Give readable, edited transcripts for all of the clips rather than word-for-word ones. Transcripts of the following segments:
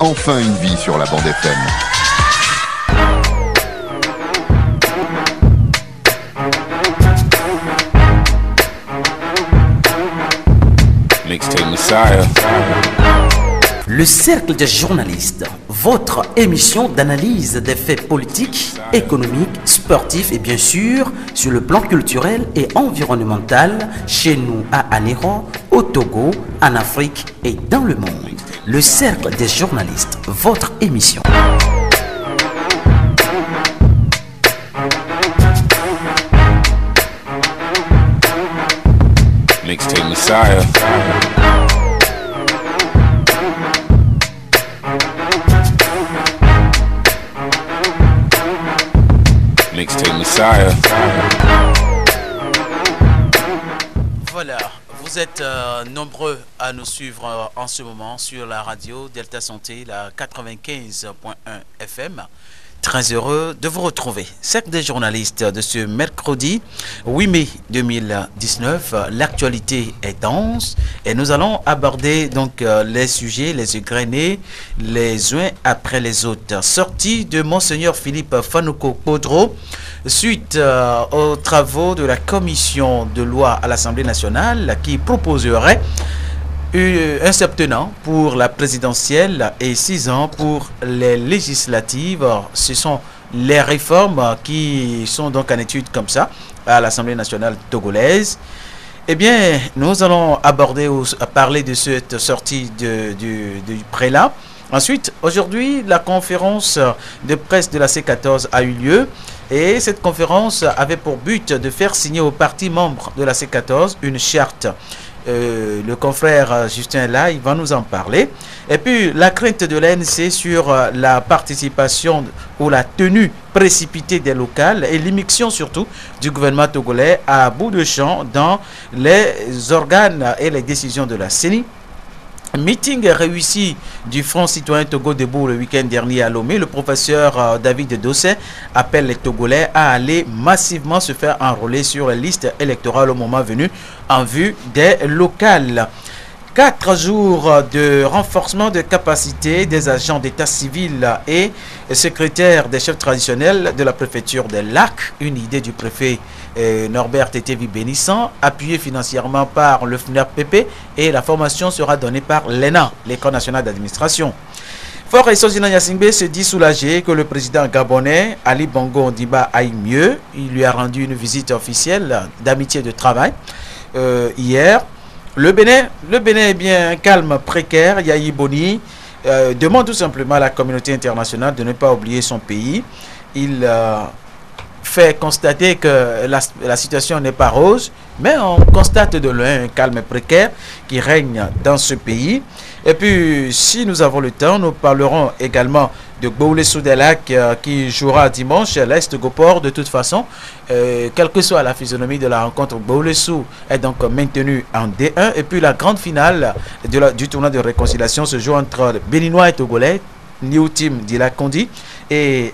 enfin une vie sur la bande FM. Mixtape Messiah. Le Cercle des journalistes, votre émission d'analyse des faits politiques, économiques, sportifs et bien sûr sur le plan culturel et environnemental chez nous à Anéron, au Togo, en Afrique et dans le monde. Le Cercle des journalistes, votre émission. Mixtape Messiah. Mixtape Messiah. Voilà, vous êtes nombreux à nous suivre en ce moment sur la radio Delta Santé, la 95.1 FM. Très heureux de vous retrouver. Cercle des journalistes de ce mercredi 8 mai 2019. L'actualité est dense et nous allons aborder donc les sujets, les égrenés, les uns après les autres. Sortie de Monseigneur Philippe Fanouko Podro suite aux travaux de la commission de loi à l'Assemblée nationale qui proposerait un septennat pour la présidentielle et 6 ans pour les législatives. Ce sont les réformes qui sont donc en étude comme ça à l'Assemblée nationale togolaise. Eh bien, nous allons parler de cette sortie du prélat. Ensuite, aujourd'hui, la conférence de presse de la C14 a eu lieu. Et cette conférence avait pour but de faire signer aux partis membres de la C14 une charte. Le confrère Justin là, il va nous en parler. Et puis la crainte de l'ANC sur la participation ou la tenue précipitée des locales et l'immixtion surtout du gouvernement togolais à bout de champ dans les organes et les décisions de la CENI. Meeting réussi du Front citoyen Togo debout le week-end dernier à Lomé. Le professeur David Dossé appelle les Togolais à aller massivement se faire enrôler sur les listes électorales au moment venu en vue des locales. 4 jours de renforcement de capacité des agents d'état civil et secrétaires des chefs traditionnels de la préfecture des Lacs. Une idée du préfet Norbert Tétévi Bénissant, appuyé financièrement par le FNAP-PP, et la formation sera donnée par l'ENA, l'École nationale d'administration. Fort et Sozina Yassingbe se dit soulagé que le président gabonais Ali Bongo Ondimba aille mieux. Il lui a rendu une visite officielle d'amitié de travail hier. Le Bénin est bien calme, précaire. Yahi Boni demande tout simplement à la communauté internationale de ne pas oublier son pays. Il fait constater que la situation n'est pas rose, mais on constate de loin un calme précaire qui règne dans ce pays. Et puis, si nous avons le temps, nous parlerons également de Gboulé Soudelac qui jouera dimanche à l'Est Goport. De toute façon, quelle que soit la physionomie de la rencontre, Gboulé Sou est donc maintenu en D1. Et puis, la grande finale du tournoi de réconciliation se joue entre Béninois et Togolais, New Team Dila Kondi et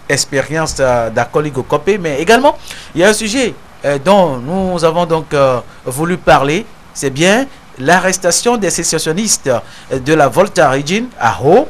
Expérience d'Akoligo Kopé. Mais également, il y a un sujet dont nous avons donc voulu parler, c'est bien l'arrestation des sécessionnistes de la Volta Region à Ho.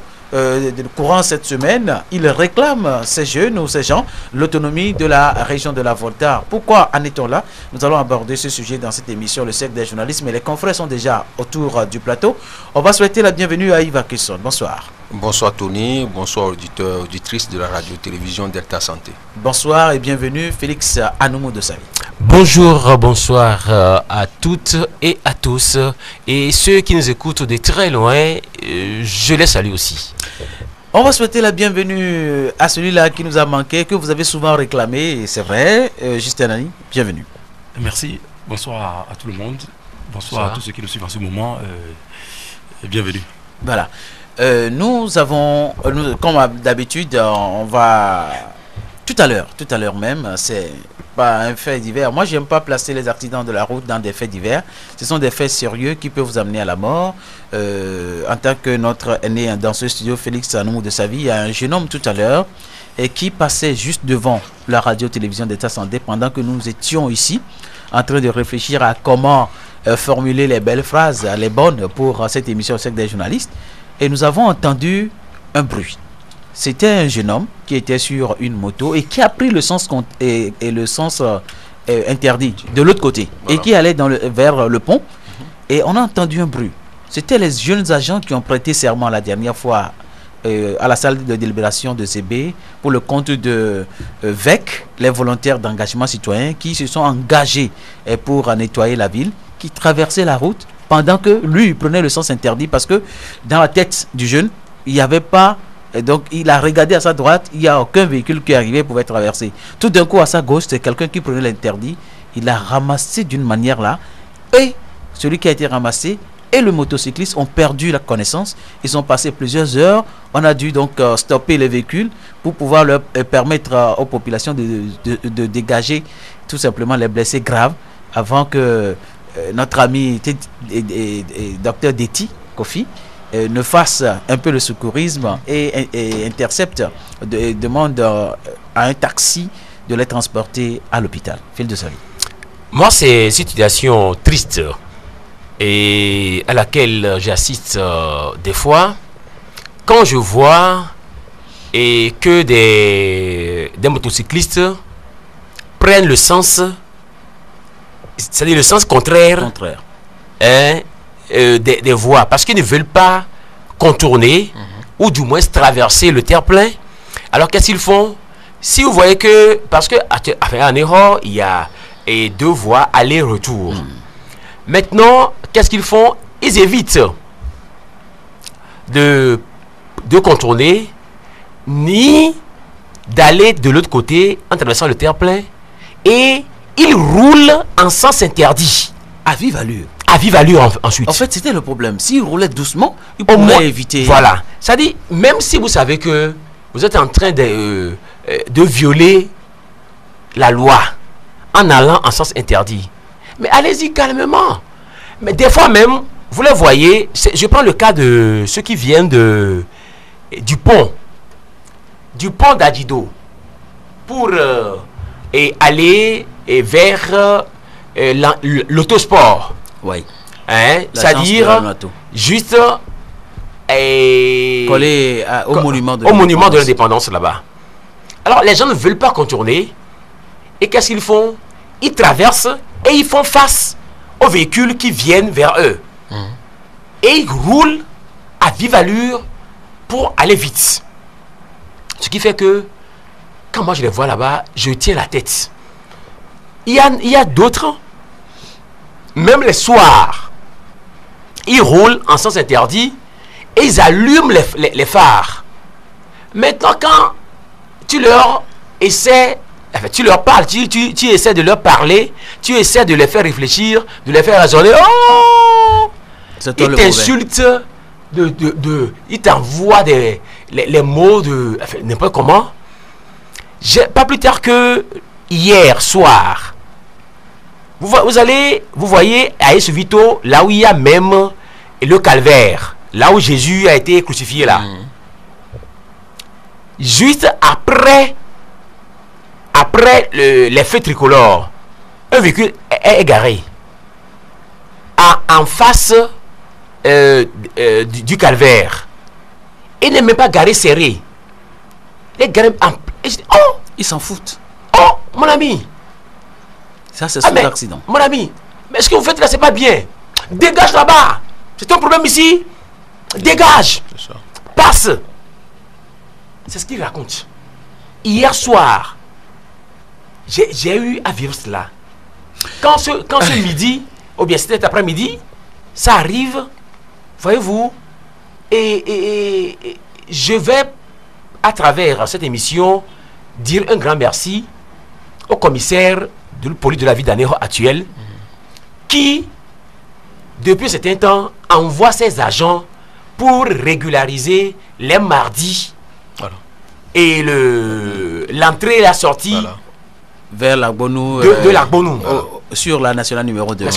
Courant cette semaine, ils réclament, ces jeunes ou ces gens, l'autonomie de la région de la Volta. Pourquoi en est-on là? Nous allons aborder ce sujet dans cette émission, le cercle des journalistes, mais les confrères sont déjà autour du plateau. On va souhaiter la bienvenue à Yves Akesson. Bonsoir. Bonsoir Tony, bonsoir auditeurs, auditrices de la radio-télévision Delta Santé. Bonsoir et bienvenue Félix Anoumou de Savi. Bonjour, bonsoir à toutes et à tous. Et ceux qui nous écoutent de très loin, je les salue aussi. On va souhaiter la bienvenue à celui-là qui nous a manqué, que vous avez souvent réclamé, et c'est vrai, Justin Nani, bienvenue. Merci, bonsoir à tout le monde, bonsoir à tous ceux qui nous suivent en ce moment, et bienvenue. Voilà. Nous avons, comme d'habitude, on va tout à l'heure même, c'est pas un fait divers. Moi, j'aime pas placer les accidents de la route dans des faits divers. Ce sont des faits sérieux qui peuvent vous amener à la mort. En tant que notre aîné dans ce studio, Félix Anoumou de Savi, il y a un jeune homme tout à l'heure et qui passait juste devant la radio-télévision d'État Santé pendant que nous étions ici en train de réfléchir à comment formuler les belles phrases, les bonnes pour cette émission au cercle des journalistes. Et nous avons entendu un bruit. C'était un jeune homme qui était sur une moto et qui a pris le sens interdit de l'autre côté, voilà, et qui allait vers le pont, et on a entendu un bruit. C'était les jeunes agents qui ont prêté serment la dernière fois à la salle de délibération de CB pour le compte de VEC, les volontaires d'engagement citoyen, qui se sont engagés pour nettoyer la ville, qui traversaient la route pendant que lui prenait le sens interdit, parce que dans la tête du jeune, il n'y avait pas. Et donc il a regardé à sa droite, il n'y a aucun véhicule qui arrivait pouvait traverser. Tout d'un coup à sa gauche, c'est quelqu'un qui prenait l'interdit. Il a ramassé d'une manière là, et celui qui a été ramassé et le motocycliste ont perdu la connaissance. Ils sont passés plusieurs heures. On a dû donc stopper les véhicules pour pouvoir leur permettre aux populations de dégager tout simplement les blessés graves, avant que notre ami docteur Déti Kofi ne fasse un peu le secourisme et intercepte, demande à un taxi de les transporter à l'hôpital. Fil de salut. Moi, c'est une situation triste et à laquelle j'assiste des fois quand je vois que des motocyclistes prennent le sens, c'est-à-dire le sens contraire. Des voies, parce qu'ils ne veulent pas contourner ou du moins traverser le terre-plein. Alors qu'est-ce qu'ils font? Si vous voyez que, parce que à Néro, il y a deux voies aller-retour. Maintenant, qu'est-ce qu'ils font? Ils évitent de contourner ni d'aller de l'autre côté en traversant le terre-plein, et ils roulent en sens interdit. À vive allure. À vive allure ensuite. En fait, c'était le problème. S'il roulait doucement, il pourrait éviter. Voilà. Ça dit, même si vous savez que vous êtes en train de violer la loi en allant en sens interdit, mais allez-y calmement. Mais des fois même, vous le voyez, je prends le cas de ceux qui viennent du pont d'Adido pour aller vers l'autosport. Oui. C'est-à-dire juste collé au monument de l'indépendance là-bas. Alors les gens ne veulent pas contourner, et qu'est-ce qu'ils font? Ils traversent et ils font face aux véhicules qui viennent vers eux, et ils roulent à vive allure pour aller vite. Ce qui fait que quand moi je les vois là-bas, je tiens la tête. Il y a d'autres, même les soirs, ils roulent en sens interdit et ils allument les phares. Maintenant, quand tu leur essaies, tu leur parles, tu essaies de leur parler, tu essaies de les faire réfléchir, de les faire raisonner, ils t'insultent, ils t'envoient les mots de n'importe comment. Pas plus tard que hier soir, vous voyez à Yesu Vito, là où il y a même le calvaire, là où Jésus a été crucifié là. Juste après les feux tricolores, un véhicule est garé en face du calvaire. Il n'est même pas garé serré. Il est garé ils s'en foutent. Oh, mon ami. Ça, c'est son accident. Mon ami, mais ce que vous faites là, c'est pas bien. Dégage là-bas. C'est un problème ici. Dégage. Passe. C'est ce qu'il raconte. Hier soir, j'ai eu à vivre cela. Quand ce midi, ou bien cet après-midi, ça arrive, voyez-vous, et je vais, à travers cette émission, dire un grand merci au commissaire de police de la ville d'Anéro actuelle, qui, depuis un certain temps, envoie ses agents pour régulariser les mardis et l'entrée et la sortie vers l'Agbonou, de l'Agbonou sur la nationale numéro 2.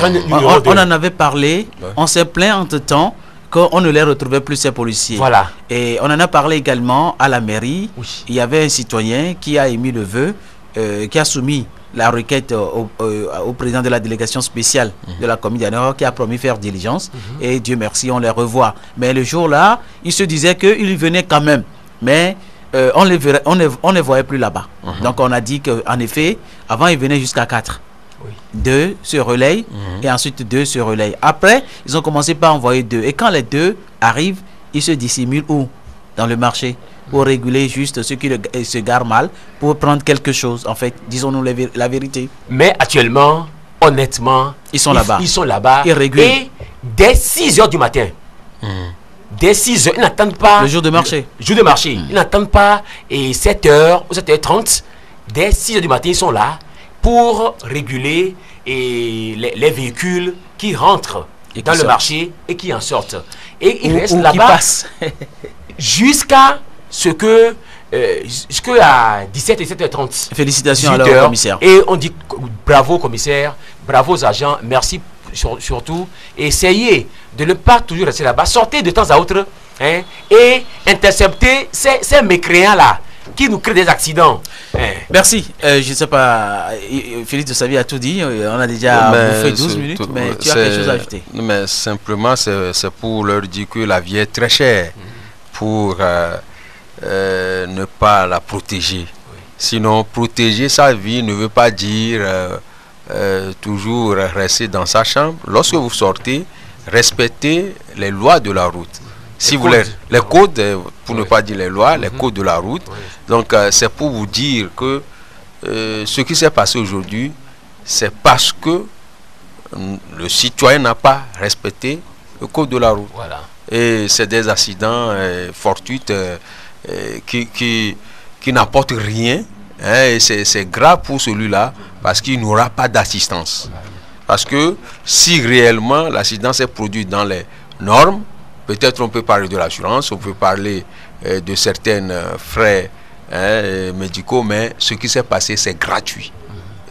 On en avait parlé, on s'est plaint entre-temps qu'on ne les retrouvait plus, ces policiers. Voilà. Et on en a parlé également à la mairie. Il y avait un citoyen qui a émis le vœu, qui a soumis la requête au président de la délégation spéciale de la commune d'Anioro qui a promis faire diligence. Et Dieu merci, on les revoit. Mais le jour-là, il se disait qu'il venait quand même. Mais on ne voyait plus là-bas. Donc on a dit qu'en effet, avant il venait jusqu'à 4. Oui. 2 se relayent et ensuite 2 se relayent. Après, ils ont commencé par envoyer 2. Et quand les 2 arrivent, ils se dissimulent où? Dans le marché. Pour réguler juste ceux qui se garent mal, pour prendre quelque chose. En fait, disons-nous la vérité. Mais actuellement, honnêtement, ils sont là-bas. Ils sont là-bas. Ils régulent. Et dès 6 h du matin, dès 6 h, ils n'attendent pas. Le jour de marché. Jour de marché. Ils n'attendent pas. Et 7 h ou 7h30, dès 6 h du matin, ils sont là pour réguler les véhicules qui rentrent dans le marché et qui en sortent. Et ils restent là-bas jusqu'à ce que à 17 et 7h30. Félicitations alors au commissaire. Et on dit bravo commissaire, bravo aux agents, merci surtout. Essayez de ne pas toujours rester là-bas. Sortez de temps à autre et interceptez ces mécréants-là qui nous créent des accidents. Merci. Je ne sais pas, Félix de Savie a tout dit. On a déjà bouffé 12 minutes, mais tu as quelque chose à ajouter. Mais simplement, c'est pour leur dire que la vie est très chère pour ne pas la protéger. Oui. Sinon, protéger sa vie ne veut pas dire toujours rester dans sa chambre. Lorsque vous sortez, respectez les lois de la route. Si vous les codes, pour ne pas dire les lois, les codes de la route. Donc, c'est pour vous dire que ce qui s'est passé aujourd'hui, c'est parce que le citoyen n'a pas respecté le code de la route. Voilà. Et c'est des accidents fortuits qui n'apportent rien. Et c'est grave pour celui-là parce qu'il n'aura pas d'assistance. Parce que si réellement l'accident s'est produit dans les normes, peut-être on peut parler de l'assurance, on peut parler de certains frais médicaux, mais ce qui s'est passé, c'est gratuit.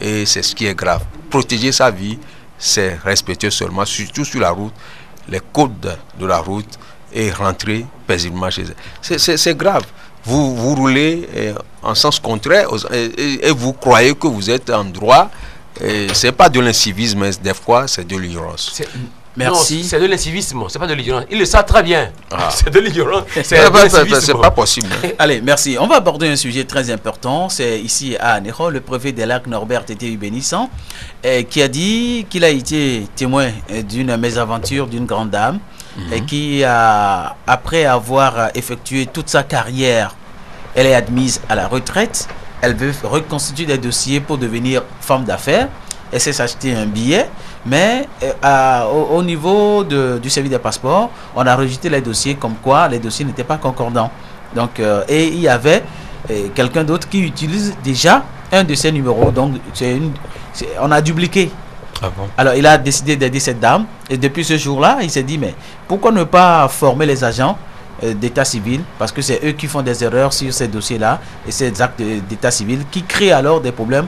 Et c'est ce qui est grave. Protéger sa vie, c'est respecter seulement, surtout sur la route, les codes de la route et rentrer paisiblement chez eux. C'est grave. Vous roulez en sens contraire et vous croyez que vous êtes en droit. Ce n'est pas de l'incivisme, mais des fois, c'est de l'ignorance. Merci. C'est de l'incivisme, c'est pas de l'ignorance. Il le sait très bien. C'est de l'ignorance. C'est pas possible. Allez, merci. On va aborder un sujet très important. C'est ici à Anéro, le préfet des Lacs Norbert Tété Bénissant, qui a dit qu'il a été témoin d'une mésaventure d'une grande dame et qui, après avoir effectué toute sa carrière, elle est admise à la retraite. Elle veut reconstituer des dossiers pour devenir femme d'affaires. Elle s'est acheté un billet, mais au niveau du service des passeports, on a rejeté les dossiers comme quoi les dossiers n'étaient pas concordants. Donc, et il y avait quelqu'un d'autre qui utilise déjà un de ces numéros. Donc, on a dupliqué. Ah bon? Alors, il a décidé d'aider cette dame. Et depuis ce jour-là, il s'est dit, mais pourquoi ne pas former les agents d'état civil, parce que c'est eux qui font des erreurs sur ces dossiers-là et ces actes d'état civil qui créent alors des problèmes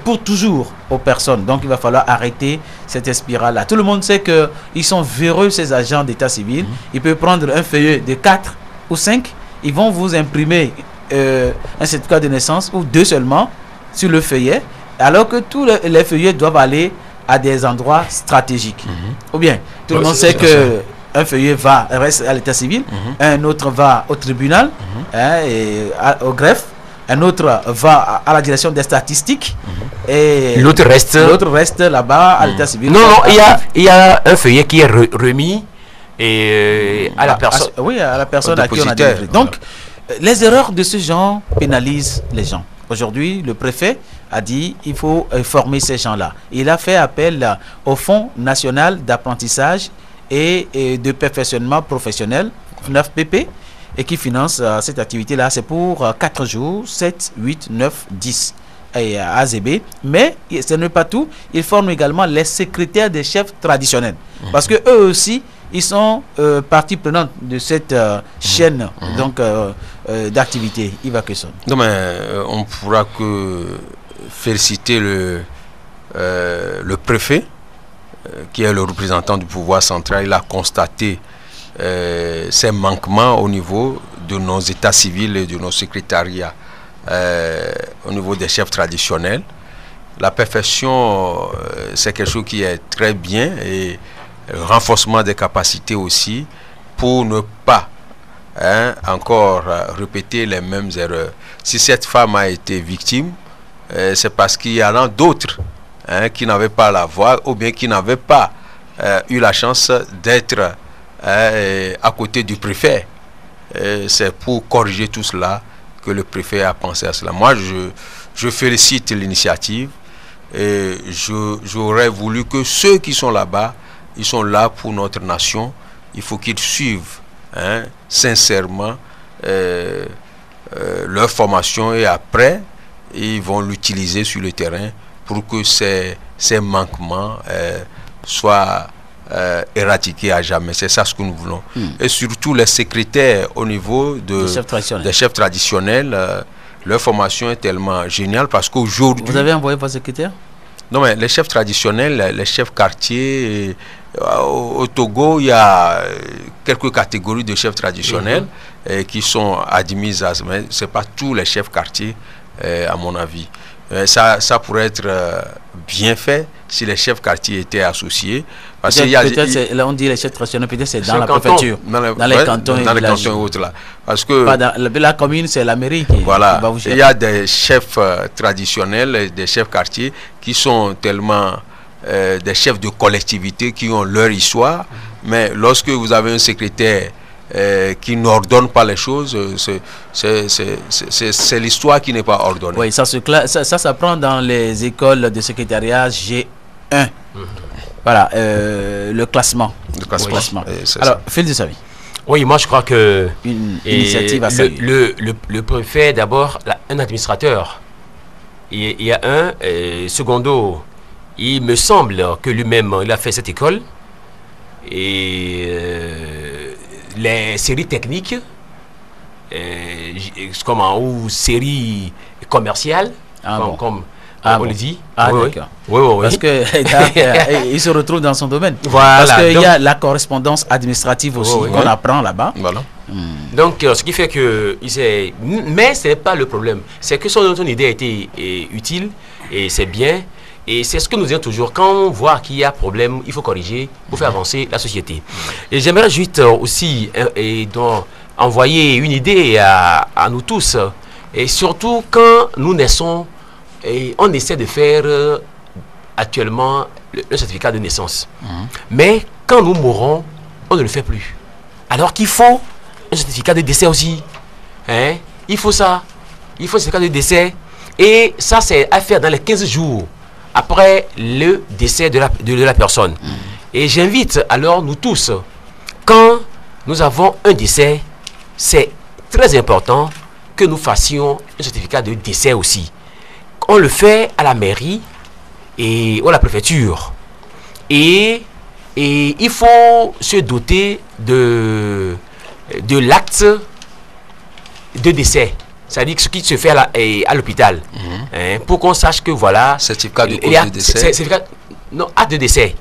pour toujours aux personnes. Donc il va falloir arrêter cette spirale-là. Tout le monde sait qu'ils sont véreux, ces agents d'état civil. Ils peuvent prendre un feuillet de 4 ou 5, ils vont vous imprimer un certificat de naissance ou 2 seulement sur le feuillet, alors que tous les feuillets doivent aller à des endroits stratégiques. Ou bien, tout le monde sait que un feuillet reste à l'état civil, un autre va au tribunal, au greffe, un autre va à la direction des statistiques, et l'autre reste là-bas à l'état civil. Non, il y a un feuillet qui est remis à la personne. À la personne à qui on a délivré. Donc, les erreurs de ce genre pénalisent les gens. Aujourd'hui, le préfet a dit qu'il faut former ces gens-là. Il a fait appel au Fonds national d'apprentissage et de perfectionnement professionnel, 9PP, et qui finance cette activité-là. C'est pour 4 jours, 7, 8, 9, 10 à AZB. Mais ce n'est pas tout. Ils forment également les secrétaires des chefs traditionnels. Parce que eux aussi, ils sont partie prenante de cette chaîne d'activité. Yves Akesson. Non, mais on pourra que féliciter le préfet, qui est le représentant du pouvoir central. Il a constaté ces manquements au niveau de nos états civils et de nos secrétariats, au niveau des chefs traditionnels. la perfection, c'est quelque chose qui est très bien, et le renforcement des capacités aussi, pour ne pas encore répéter les mêmes erreurs. Si cette femme a été victime, c'est parce qu'il y en a d'autres qui n'avaient pas la voix, ou bien qui n'avaient pas eu la chance d'être à côté du préfet. C'est pour corriger tout cela que le préfet a pensé à cela. Moi, je félicite l'initiative, et j'aurais voulu que ceux qui sont là-bas, ils sont là pour notre nation. Il faut qu'ils suivent sincèrement leur formation, et après, ils vont l'utiliser sur le terrain pour que ces manquements soient éradiqués à jamais. C'est ça ce que nous voulons. Et surtout les secrétaires au niveau des chefs traditionnels, leur formation est tellement géniale, parce qu'aujourd'hui... Vous avez envoyé vos secrétaires? Non, mais les chefs traditionnels, les chefs quartiers, au Togo, il y a quelques catégories de chefs traditionnels qui sont admises, mais ce n'est pas tous les chefs quartiers, à mon avis. Ça pourrait être bien fait si les chefs quartiers étaient associés. Parce qu'il y a, là on dit les chefs traditionnels, peut-être c'est dans la préfecture, dans les cantons et autres là. Parce que la commune, c'est la mairie qui va vous gérer. Il y a des chefs traditionnels, des chefs quartiers qui sont tellement des chefs de collectivité qui ont leur histoire, mais lorsque vous avez un secrétaire qui n'ordonne pas les choses, c'est l'histoire qui n'est pas ordonnée. Oui, ça prend dans les écoles de secrétariat G1. Voilà, le classement. Alors, Phil de Savi. Oui, moi je crois que une initiative à le préfet, d'abord, un administrateur. Il y a un, secondo, il me semble que lui-même, il a fait cette école. Et les séries techniques, ou séries commerciales, comme on le dit. D'accord. Oui. Parce que il se retrouve dans son domaine. Voilà. Parce qu'il y a la correspondance administrative aussi qu'on apprend là-bas. Voilà. Donc, ce qui fait que... Mais ce n'est pas le problème. C'est que son idée a été utile, et c'est bien. Et c'est ce que nous disons toujours. Quand on voit qu'il y a problème, il faut corriger pour faire avancer la société. Et j'aimerais juste aussi envoyer une idée à nous tous. Et surtout quand nous naissons, et on essaie de faire actuellement le certificat de naissance. Mais quand nous mourons, on ne le fait plus. Alors qu'il faut un certificat de décès aussi. Il faut ça. Il faut un certificat de décès. Et ça, c'est à faire dans les 15 jours après le décès de la personne. Et j'invite alors nous tous, quand nous avons un décès, c'est très important que nous fassions un certificat de décès aussi. On le fait à la mairie ou à la préfecture. Et il faut se doter de l'acte de décès. C'est-à-dire ce qui se fait à l'hôpital. Pour qu'on sache que voilà... Certificat de cause de décès. Non, acte de décès.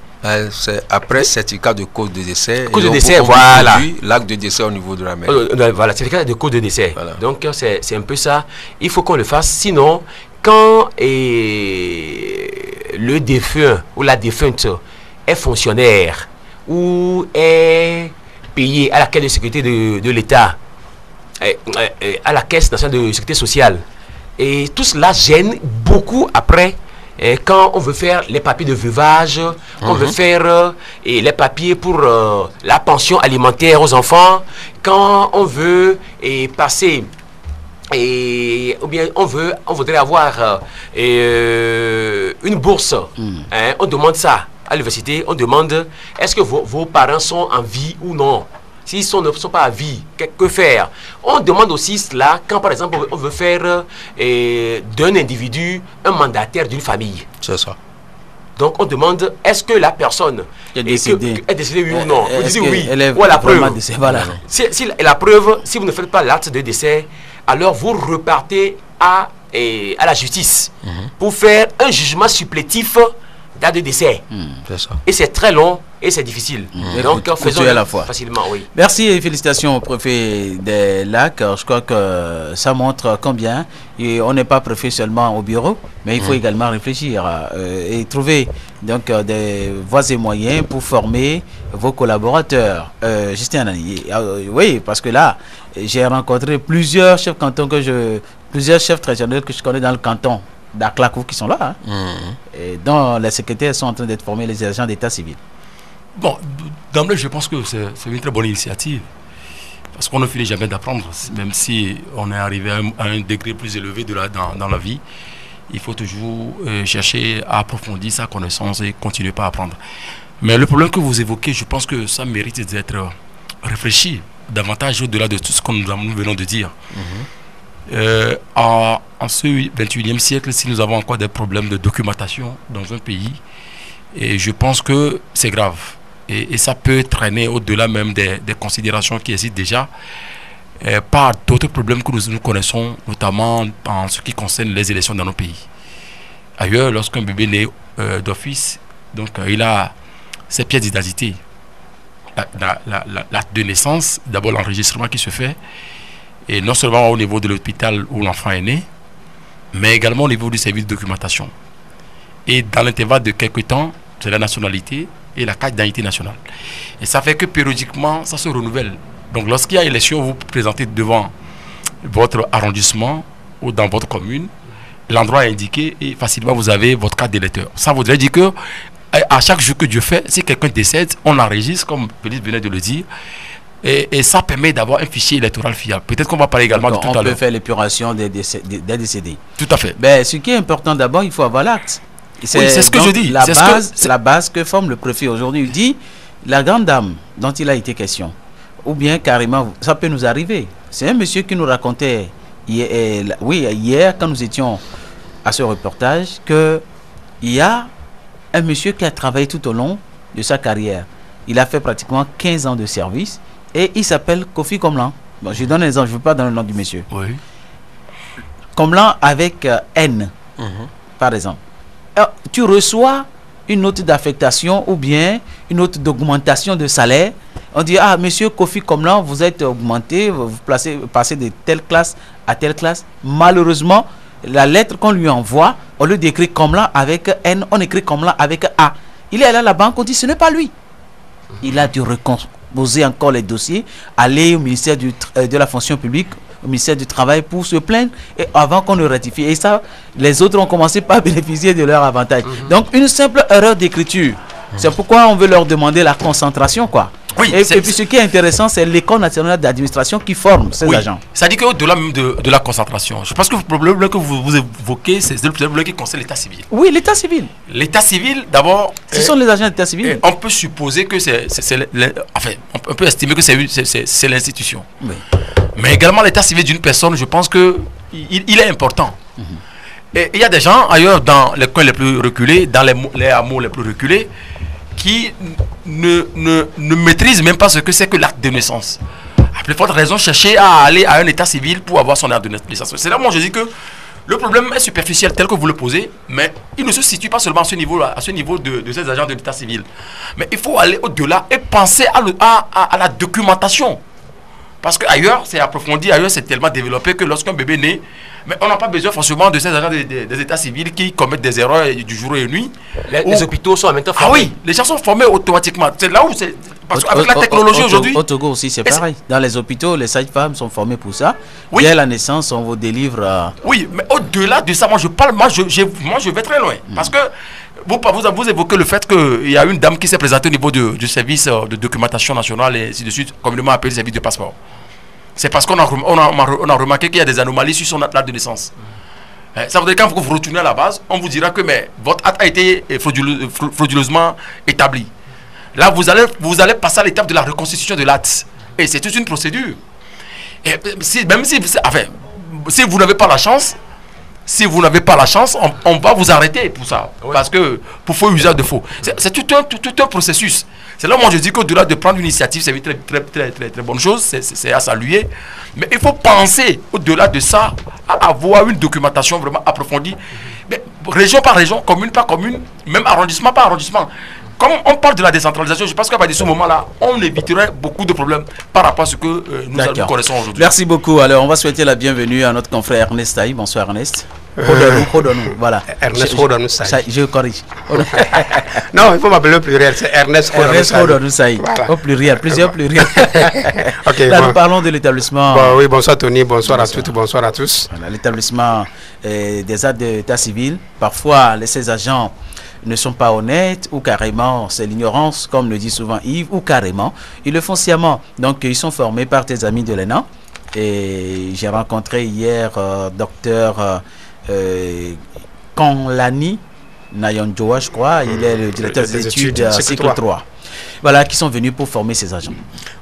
C'est après certificat de cause de décès. Cause de décès, voilà. L'acte de décès au niveau de la mairie. Voilà, certificat de cause de décès. Voilà. Donc, c'est un peu ça. Il faut qu'on le fasse. Sinon, quand le défunt ou la défunte est fonctionnaire ou est payé à la caisse de sécurité de l'État, à la caisse nationale de sécurité sociale, et tout cela gêne beaucoup après. Quand on veut faire les papiers de veuvage, on veut faire les papiers pour la pension alimentaire aux enfants, quand on veut passer, ou bien on voudrait avoir une bourse, on demande ça à l'université, on demande est-ce que vos parents sont en vie ou non. S'ils ne sont pas à vie, que faire? On demande aussi cela quand, par exemple, on veut faire d'un individu un mandataire d'une famille. C'est ça. Donc, on demande, est-ce que la personne est décédée, oui ou non? Vous dites oui. Ou à la preuve. Voilà. Si la preuve, si vous ne faites pas l'acte de décès, alors vous repartez à la justice pour faire un jugement supplétif date de décès. C'est ça. Et c'est très long et c'est difficile. Donc, faisons à la fois. facilement, oui. Merci et félicitations au préfet des Lacs. Je crois que ça montre combien on n'est pas préfet seulement au bureau, mais il faut également réfléchir et trouver donc des voies et moyens pour former vos collaborateurs. Justin Anani, oui, parce que là, j'ai rencontré plusieurs chefs cantons plusieurs chefs régionaux que je connais dans le canton d'Aklakou qui sont là, et dont les secrétaires sont en train d'être formés, les agents d'état civil. Bon, d'emblée, je pense que c'est une très bonne initiative. Parce qu'on ne finit jamais d'apprendre, même si on est arrivé à un degré plus élevé dans la vie. Il faut toujours chercher à approfondir sa connaissance et continuer à apprendre. Mais le problème que vous évoquez, je pense que ça mérite d'être réfléchi davantage au-delà de tout ce que nous venons de dire. En ce 21e siècle, si nous avons encore des problèmes de documentation dans un pays, et je pense que c'est grave. Et ça peut traîner au-delà même des considérations qui existent déjà par d'autres problèmes que nous connaissons, notamment en ce qui concerne les élections dans nos pays. Ailleurs, lorsqu'un bébé naît d'office, donc il a ses pièces d'identité. L'acte de naissance, d'abord l'enregistrement qui se fait, et non seulement au niveau de l'hôpital où l'enfant est né, mais également au niveau du service de documentation. Et dans l'intervalle de quelques temps, c'est la nationalité et la carte d'identité nationale. Et ça fait que périodiquement, ça se renouvelle. Donc lorsqu'il y a élection, vous vous présentez devant votre arrondissement ou dans votre commune, l'endroit est indiqué et facilement vous avez votre carte d'électeur. Ça voudrait dire que à chaque jour que Dieu fait, si quelqu'un décède, on enregistre, comme Félix venait de le dire, et ça permet d'avoir un fichier électoral fiable. Peut-être qu'on va parler également de tout à l'heure. On peut faire l'épuration des décédés. Tout à fait. Ben, ce qui est important d'abord, il faut avoir l'acte. C'est ce que je dis. La base que forme le préfet aujourd'hui. Il dit, la grande dame dont il a été question, ou bien carrément, ça peut nous arriver. C'est un monsieur qui nous racontait hier quand nous étions à ce reportage, qu'il y a un monsieur qui a travaillé tout au long de sa carrière. Il a fait pratiquement 15 ans de service et il s'appelle Kofi Komlan. Bon, je donne un exemple, je ne veux pas donner le nom du monsieur. Oui. Komlan avec N, par exemple. Alors, tu reçois une note d'affectation ou bien une note d'augmentation de salaire. On dit, ah, monsieur Kofi Komlan, vous êtes augmenté, vous passez de telle classe à telle classe. Malheureusement, la lettre qu'on lui envoie, au lieu d'écrire Komlan avec N, on écrit Komlan avec A. Il est allé à la banque, on dit, ce n'est pas lui. Il a dû recomposer encore les dossiers, aller au ministère de la fonction publique, au ministère du travail pour se plaindre et avant qu'on ne ratifie. Et ça, les autres ont commencé par bénéficier de leur avantage. Donc, une simple erreur d'écriture. C'est pourquoi on veut leur demander la concentration, quoi. Oui, et puis ce qui est intéressant, c'est l'École nationale d'administration qui forme ces agents. Ça dit qu'au-delà même de la concentration, je pense que le problème que vous évoquez, c'est le problème qui concerne l'état civil. Oui, l'état civil. L'état civil, d'abord... Ce sont les agents d'état civil. On peut supposer que enfin, on peut estimer que c'est l'institution. Oui. Mais également l'état civil d'une personne, je pense que il est important. Et il y a des gens ailleurs dans les coins les plus reculés, dans les hameaux les plus reculés, qui ne maîtrisent même pas ce que c'est que l'acte de naissance. À plus forte raison, chercher à aller à un état civil pour avoir son acte de naissance. C'est là où moi je dis que le problème est superficiel tel que vous le posez, mais il ne se situe pas seulement à ce niveau de ces agents de l'état civil. Mais il faut aller au-delà et penser à la documentation. Parce qu'ailleurs, c'est approfondi, ailleurs, c'est tellement développé que lorsqu'un bébé naît, mais on n'a pas besoin forcément de ces agents des états civils qui commettent des erreurs du jour et de nuit. Les hôpitaux sont en même temps formés. Ah oui, les gens sont formés automatiquement. C'est là où c'est... Parce qu'avec la technologie aujourd'hui... Au Togo aussi, c'est pareil. Dans les hôpitaux, les sages-femmes sont formées pour ça. Oui. Dès la naissance, on vous délivre... Oui, mais au-delà de ça, moi je vais très loin. Parce que vous évoquez le fait qu'il y a une dame qui s'est présentée au niveau du service de documentation nationale et ainsi de suite, communément appelé service de passeport. C'est parce qu'on a remarqué qu'il y a des anomalies sur son acte de naissance. Ça veut dire que quand vous retournez à la base, on vous dira que votre acte a été frauduleusement établi. Là, vous allez passer à l'étape de la reconstitution de l'acte. Et c'est toute une procédure. Et si vous n'avez pas la chance, on va vous arrêter pour ça. Oui. Parce que pour faux usage de faux. C'est tout un processus. C'est là où moi je dis qu'au-delà de prendre une initiative, c'est une très bonne chose, c'est à saluer. Mais il faut penser au-delà de ça à avoir une documentation vraiment approfondie Mais région par région, commune par commune, même arrondissement par arrondissement. Comme on parle de la décentralisation, je pense qu'à partir de ce moment-là, on éviterait beaucoup de problèmes par rapport à ce que nous connaissons aujourd'hui. Merci beaucoup. Alors, on va souhaiter la bienvenue à notre confrère Ernest Saï. Bonsoir Ernest. Rodonu, voilà. Ernest Rodonu Saï. Je corrige. Non, il faut m'appeler au pluriel, c'est Ernest Rodonu Saï. Voilà. Au pluriel, plusieurs pluriels. Okay, là, nous parlons de l'établissement. Oui, bonsoir Tony, bonsoir à toutes, bonsoir à tous. Voilà, l'établissement des actes d'état civil. Parfois, ces agents ne sont pas honnêtes ou carrément, c'est l'ignorance, comme le dit souvent Yves, ou carrément, ils le font sciemment. Donc, ils sont formés par tes amis de l'ENA. Et j'ai rencontré hier docteur Konlani Nayonjoa, je crois. Il est le directeur des études cycle 3. Voilà, qui sont venus pour former ces agents.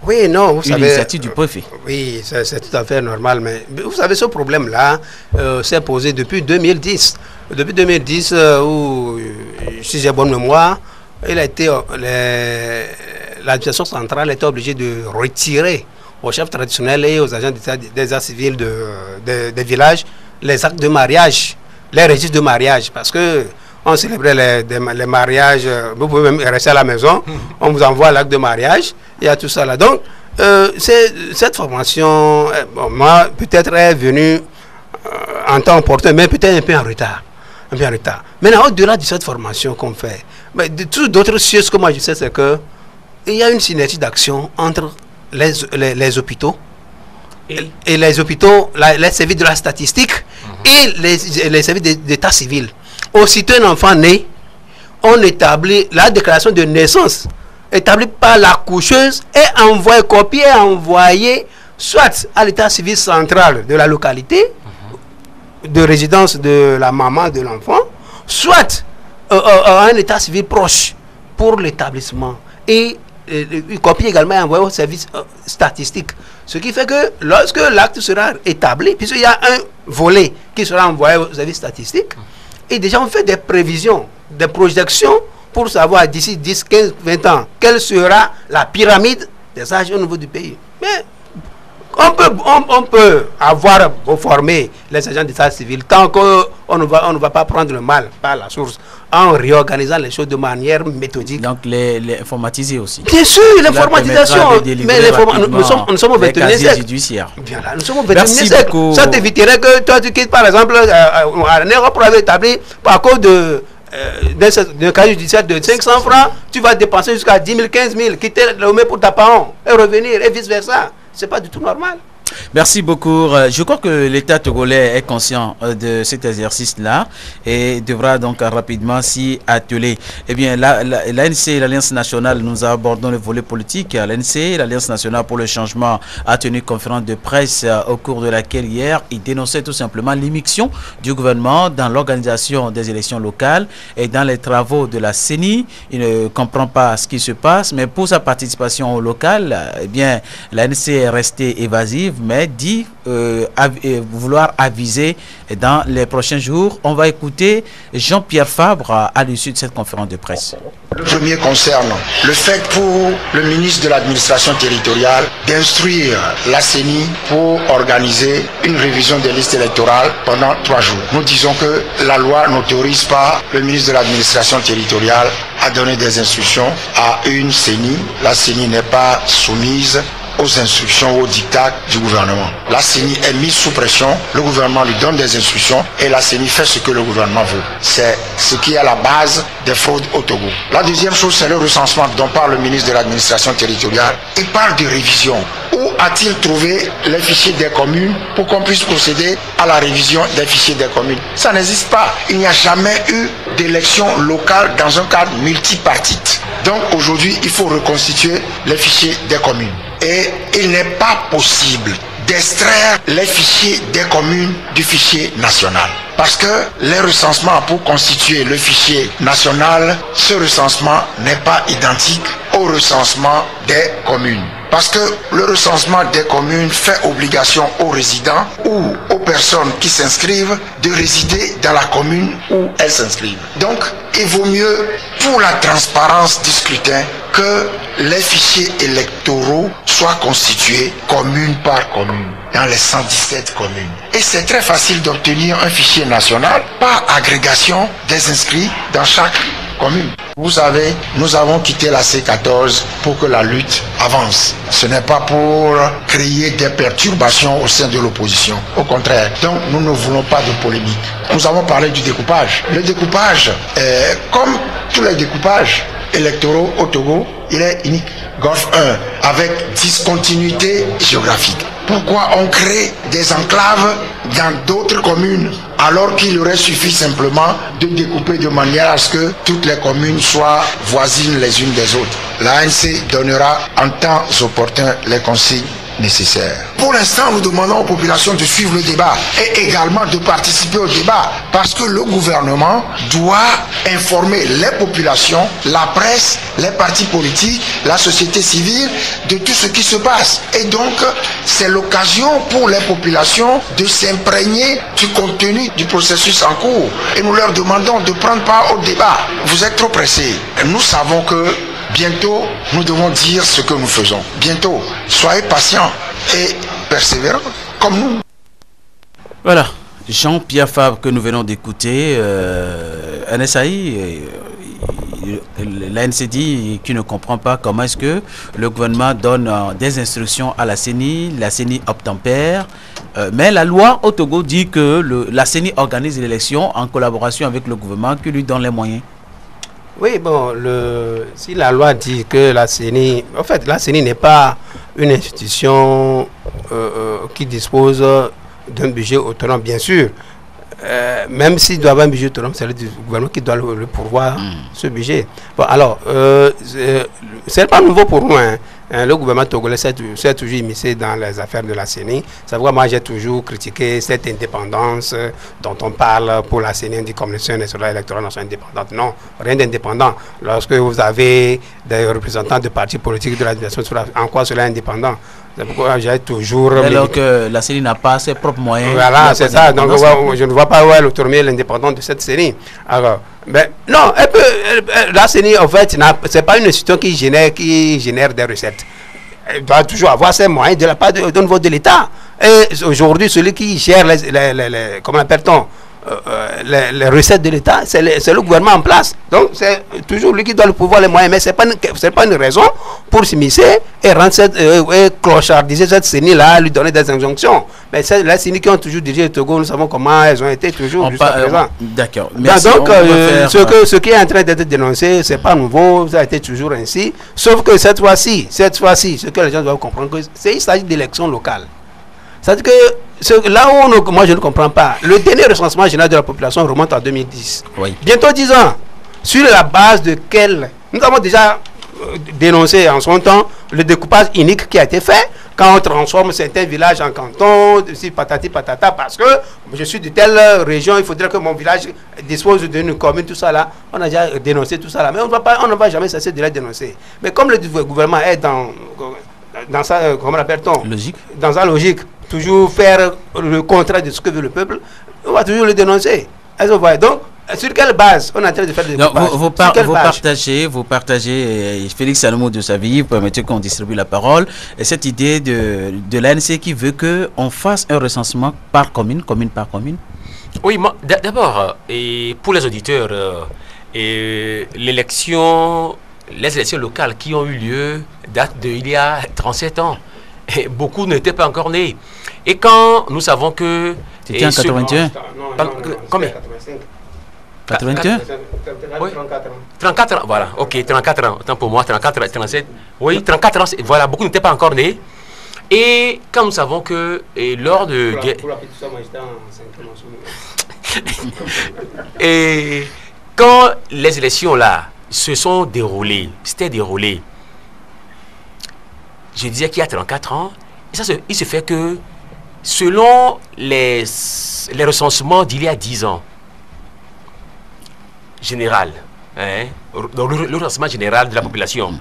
Oui, non, vous savez... L'initiative du préfet. Oui, c'est tout à fait normal. Mais vous savez, ce problème-là s'est posé depuis 2010. Depuis 2010, où, si j'ai bonne mémoire, l'administration centrale était obligée de retirer aux chefs traditionnels et aux agents d'état civil des villages les actes de mariage, les registres de mariage, parce que on célébrait les mariages, vous pouvez même rester à la maison, on vous envoie l'acte de mariage, il y a tout ça là. Donc, cette formation, moi, peut-être est venue en temps opportun, mais peut-être un peu en retard. Maintenant, au-delà de cette formation qu'on fait, mais de toutes d'autres choses que moi je sais, c'est que il y a une synergie d'action entre les hôpitaux et les hôpitaux, les services de la statistique et les services d'état civil. Aussitôt un enfant né, on établit la déclaration de naissance établie par la coucheuse et envoyée soit à l'état civil central de la localité de résidence de la maman de l'enfant, soit à un état civil proche pour l'établissement. Et une copie également est envoyée au service statistique. Ce qui fait que lorsque l'acte sera établi, puisqu'il y a un volet qui sera envoyé au service statistique, et déjà on fait des prévisions, des projections pour savoir d'ici 10, 15, 20 ans quelle sera la pyramide des âges au niveau du pays. Mais on peut avoir formé les agents d'état civil tant qu'on ne va pas prendre le mal par la source en réorganisant les choses de manière méthodique. Donc les informatiser aussi. Bien sûr, l'informatisation. Mais nous sommes au 21e siècle. Voilà, nous sommes au 21e siècle. Ça t'éviterait que toi tu quittes par exemple en Europe pour avoir établi à cause d'un cas judiciaire de 500 francs, tu vas dépenser jusqu'à 10 000, 15 000, quitter le pour ta parent et revenir et vice versa. C'est pas du tout normal. Merci beaucoup. Je crois que l'État togolais est conscient de cet exercice-là et devra donc rapidement s'y atteler. Eh bien, l'ANC, l'Alliance nationale, nous abordons le volet politique. L'ANC, l'Alliance nationale pour le changement, a tenu une conférence de presse au cours de laquelle hier, il dénonçait tout simplement l'immixtion du gouvernement dans l'organisation des élections locales et dans les travaux de la CENI. Il ne comprend pas ce qui se passe, mais pour sa participation au local, eh bien, l'ANC est restée évasive, mais dit vouloir aviser dans les prochains jours. On va écouter Jean-Pierre Fabre à l'issue de cette conférence de presse. Le premier concerne le fait pour le ministre de l'administration territoriale d'instruire la CENI pour organiser une révision des listes électorales pendant 3 jours. Nous disons que la loi n'autorise pas le ministre de l'administration territoriale à donner des instructions à une CENI. La CENI n'est pas soumise aux instructions, aux dictats du gouvernement. La CENI est mise sous pression, le gouvernement lui donne des instructions et la CENI fait ce que le gouvernement veut. C'est ce qui est à la base des fraudes au Togo. La deuxième chose, c'est le recensement dont parle le ministre de l'administration territoriale. Il parle de révision. Où a-t-il trouvé les fichiers des communes pour qu'on puisse procéder à la révision des fichiers des communes? Ça n'existe pas. Il n'y a jamais eu d'élection locale dans un cadre multipartite. Donc aujourd'hui, il faut reconstituer les fichiers des communes. Et il n'est pas possible d'extraire les fichiers des communes du fichier national. Parce que les recensements pour constituer le fichier national, ce recensement n'est pas identique au recensement des communes. Parce que le recensement des communes fait obligation aux résidents ou aux personnes qui s'inscrivent de résider dans la commune où elles s'inscrivent. Donc, il vaut mieux, pour la transparence du scrutin, que les fichiers électoraux soient constitués commune par commune, dans les 117 communes. Et c'est très facile d'obtenir un fichier national par agrégation des inscrits dans chaque commune. Vous savez, nous avons quitté la C14 pour que la lutte avance. Ce n'est pas pour créer des perturbations au sein de l'opposition. Au contraire. Donc, nous ne voulons pas de polémique. Nous avons parlé du découpage. Le découpage, comme tous les découpages électoraux au Togo, il est unique. Golfe 1, avec discontinuité géographique. Pourquoi on crée des enclaves dans d'autres communes alors qu'il aurait suffi simplement de découper de manière à ce que toutes les communes soient voisines les unes des autres? L'ANC donnera en temps opportun les consignes nécessaires. Pour l'instant, nous demandons aux populations de suivre le débat et également de participer au débat parce que le gouvernement doit informer les populations, la presse, les partis politiques, la société civile de tout ce qui se passe. Et donc, c'est l'occasion pour les populations de s'imprégner du contenu du processus en cours. Et nous leur demandons de prendre part au débat. Vous êtes trop pressés. Nous savons que bientôt, nous devons dire ce que nous faisons. Bientôt, soyez patients et persévérants comme nous. Voilà, Jean-Pierre Fabre que nous venons d'écouter, NSAI, l'ANC dit qu'il ne comprend pas comment est-ce que le gouvernement donne des instructions à la CENI obtempère, mais la loi au Togo dit que la CENI organise l'élection en collaboration avec le gouvernement qui lui donne les moyens. Oui, bon, si la loi dit que la CENI... En fait, la CENI n'est pas une institution qui dispose d'un budget autonome, bien sûr. Même s'il doit avoir un budget autonome, c'est le gouvernement qui doit le pourvoir, ce budget. Bon, alors, c'est pas nouveau pour nous, hein. Le gouvernement togolais s'est toujours immiscé dans les affaires de la CENI. C'est pourquoi moi j'ai toujours critiqué cette indépendance dont on parle pour la CENI, dit Commission nationale électorale indépendante. Non, rien d'indépendant. Lorsque vous avez des représentants de partis politiques de l'administration, en quoi cela est indépendant? C'est pourquoi j'ai toujours... Alors que la CENI n'a pas ses propres moyens. Voilà, c'est ça. Donc je ne vois pas où est l'autonomie et l'indépendance de cette CENI. Alors, mais non, la CENI, en fait, ce n'est pas une institution qui génère des recettes. Elle doit toujours avoir ses moyens de la part au niveau de l'État. Et aujourd'hui, celui qui gère comment appelle-t-on, les recettes de l'État, c'est le gouvernement en place. Donc, c'est toujours lui qui doit le pouvoir, les moyens. Mais ce n'est pas une raison pour s'immiscer et clochardiser cette CENI-là, lui donner des injonctions. Mais c'est la CENI qui ont toujours dirigé le Togo, nous savons comment elles ont été toujours jusqu'à présent. D'accord. Donc, ce qui est en train d'être dénoncé, ce n'est pas nouveau, ça a été toujours ainsi. Sauf que cette fois-ci, ce que les gens doivent comprendre, il s'agit d'élections locales. C'est-à-dire que là où moi je ne comprends pas, le dernier recensement général de la population remonte en 2010. Oui. Bientôt 10 ans. Sur la base de quel... Nous avons déjà dénoncé en son temps le découpage unique qui a été fait quand on transforme certains villages en cantons, si patati patata, parce que je suis de telle région, il faudrait que mon village dispose d'une commune, tout ça là. On a déjà dénoncé tout ça là, mais on ne va jamais cesser de les dénoncer. Mais comme le gouvernement est dans sa, comment l'appelle-t-on, logique, dans sa logique, toujours faire le contraire de ce que veut le peuple, on va toujours le dénoncer. Donc, sur quelle base on est en train de faire le découpage? Vous partagez, Félix Salomon de sa vie, vous permettez qu'on distribue la parole, et cette idée de l'ANC qui veut qu'on fasse un recensement par commune par commune. Oui, d'abord, et pour les auditeurs, les élections locales qui ont eu lieu datent d'il y a 37 ans. Et beaucoup n'étaient pas encore nés. Et quand nous savons que... C'était en 81 Combien? 81 Oui. 34 ans, voilà. Ok, 34 ans. Autant pour moi, 34, 37. Oui, 34 ans. Voilà, beaucoup n'étaient pas encore nés. Et quand nous savons que lors de... Et quand les élections là se sont déroulées, je disais qu'il y a 34 ans, et ça, il se fait que selon les recensements d'il y a 10 ans, général, le recensement général de la population,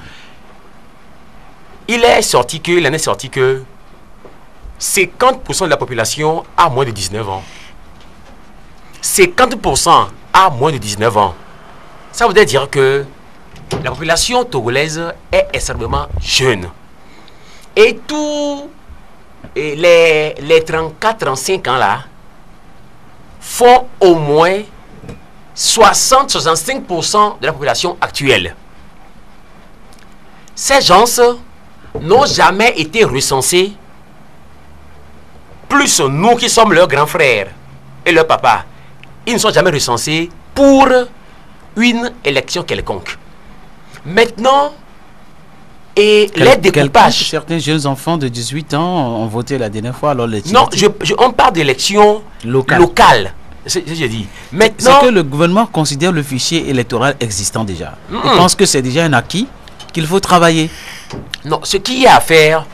il en est sorti que 50% de la population a moins de 19 ans. 50% a moins de 19 ans. Ça voudrait dire que la population togolaise est extrêmement jeune. Et tous les 34-35 ans là font au moins 60-65% de la population actuelle. Ces gens n'ont jamais été recensés, plus nous qui sommes leurs grands frères et leurs papas, ils ne sont jamais recensés pour une élection quelconque. Maintenant, et les découpages... Certains jeunes enfants de 18 ans ont voté la dernière fois. Alors non, on parle d'élections locales. C'est ce que j'ai dit. Maintenant, c'est que le gouvernement considère le fichier électoral existant déjà. Je pense que c'est déjà un acquis qu'il faut travailler. Non, ce qu'il y a à faire,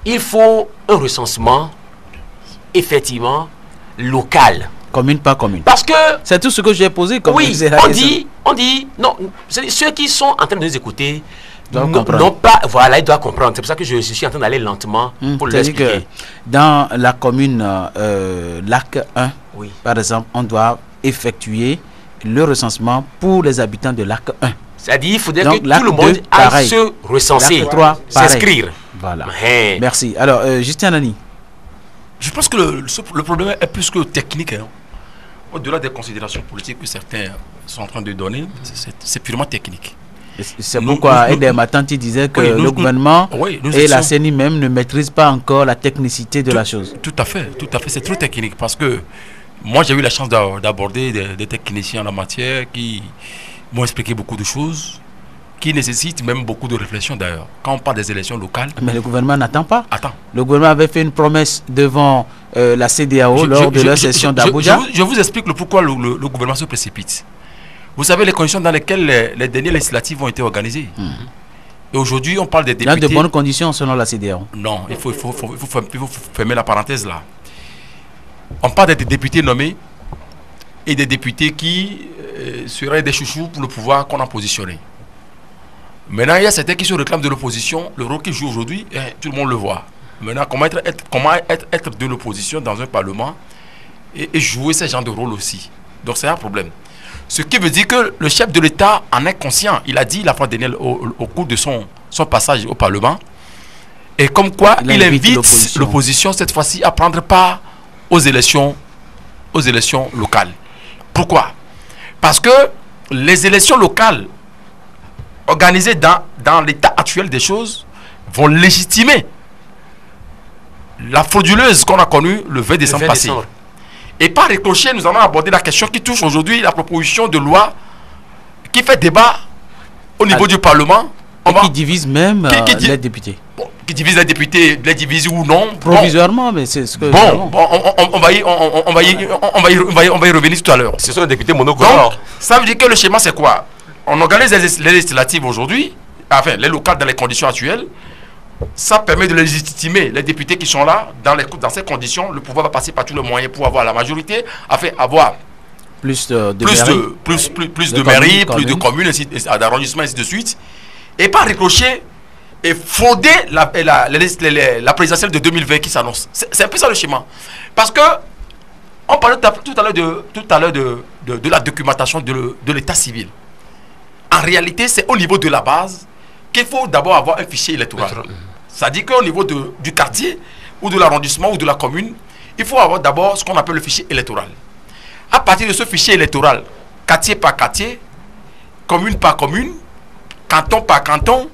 il faut un recensement effectivement local. Commune par commune. Parce que... C'est tout ce que j'ai posé comme oui, on dit, non, ceux qui sont en train de nous écouter non pas, voilà, ils doivent comprendre. C'est pour ça que je suis en train d'aller lentement pour leur expliquer. Dans la commune Lac 1, oui, par exemple, on doit effectuer le recensement pour les habitants de Lac 1. C'est-à-dire qu'il faudrait que tout le monde aille se recenser, s'inscrire. Voilà. Merci. Alors, Justin Nani. Je pense que le problème est plus que technique. Hein. Au-delà des considérations politiques que certains sont en train de donner, c'est purement technique. C'est pourquoi Edem Matanti disait que le gouvernement et la CENI même ne maîtrisent pas encore la technicité de la chose. Tout à fait, c'est trop technique parce que moi j'ai eu la chance d'aborder des techniciens en la matière qui m'ont expliqué beaucoup de choses, qui nécessitent même beaucoup de réflexion d'ailleurs. Quand on parle des élections locales... Mais le gouvernement n'attend pas. Attends. Le gouvernement avait fait une promesse devant la CEDEAO lors de leur session d'Abuja. Je vous explique pourquoi le gouvernement se précipite. Vous savez les conditions dans lesquelles les dernières législatives ont été organisées. Et aujourd'hui, on parle des députés... Dans de bonnes conditions selon la CEDEAO. Non, il faut fermer la parenthèse là. On parle des députés nommés et des députés qui seraient des chouchous pour le pouvoir qu'on a positionné. Maintenant, il y a certains qui se réclament de l'opposition. Le rôle qu'ils jouent aujourd'hui, tout le monde le voit. Maintenant, comment être de l'opposition dans un parlement et jouer ce genre de rôle aussi. Donc, c'est un problème. Ce qui veut dire que le chef de l'État en est conscient. Il a dit la fois dernière au cours de son passage au Parlement. Et comme quoi, il invite l'opposition cette fois-ci à prendre part aux élections locales. Pourquoi? Parce que les élections locales organisées dans l'état actuel des choses vont légitimer la frauduleuse qu'on a connue le 20 décembre passé. Et par ricochet, nous allons aborder la question qui touche aujourd'hui la proposition de loi qui fait débat au niveau du Parlement. Qui divise même les députés. Bon, qui divise les députés, les divise ou non. Provisoirement, mais c'est ce que... on va y revenir tout à l'heure. Ce sont les députés monocolores. Donc, ça veut dire que le schéma, c'est quoi? On organise les législatives aujourd'hui, enfin, les locales dans les conditions actuelles. Ça permet de légitimer les députés qui sont là. Dans ces conditions, le pouvoir va passer par tous les moyens pour avoir la majorité, afin avoir plus de mairies, plus de communes, d'arrondissements, ainsi de suite. Et par ricochet, et frauder la présidentielle de 2020 qui s'annonce. C'est un peu ça le schéma. Parce que, on parlait tout à l'heure de la documentation de l'état civil. En réalité, c'est au niveau de la base qu'il faut d'abord avoir un fichier électoral. C'est-à-dire qu'au niveau du quartier, ou de l'arrondissement, ou de la commune, il faut avoir d'abord ce qu'on appelle le fichier électoral. À partir de ce fichier électoral, quartier par quartier, commune par commune, canton par canton,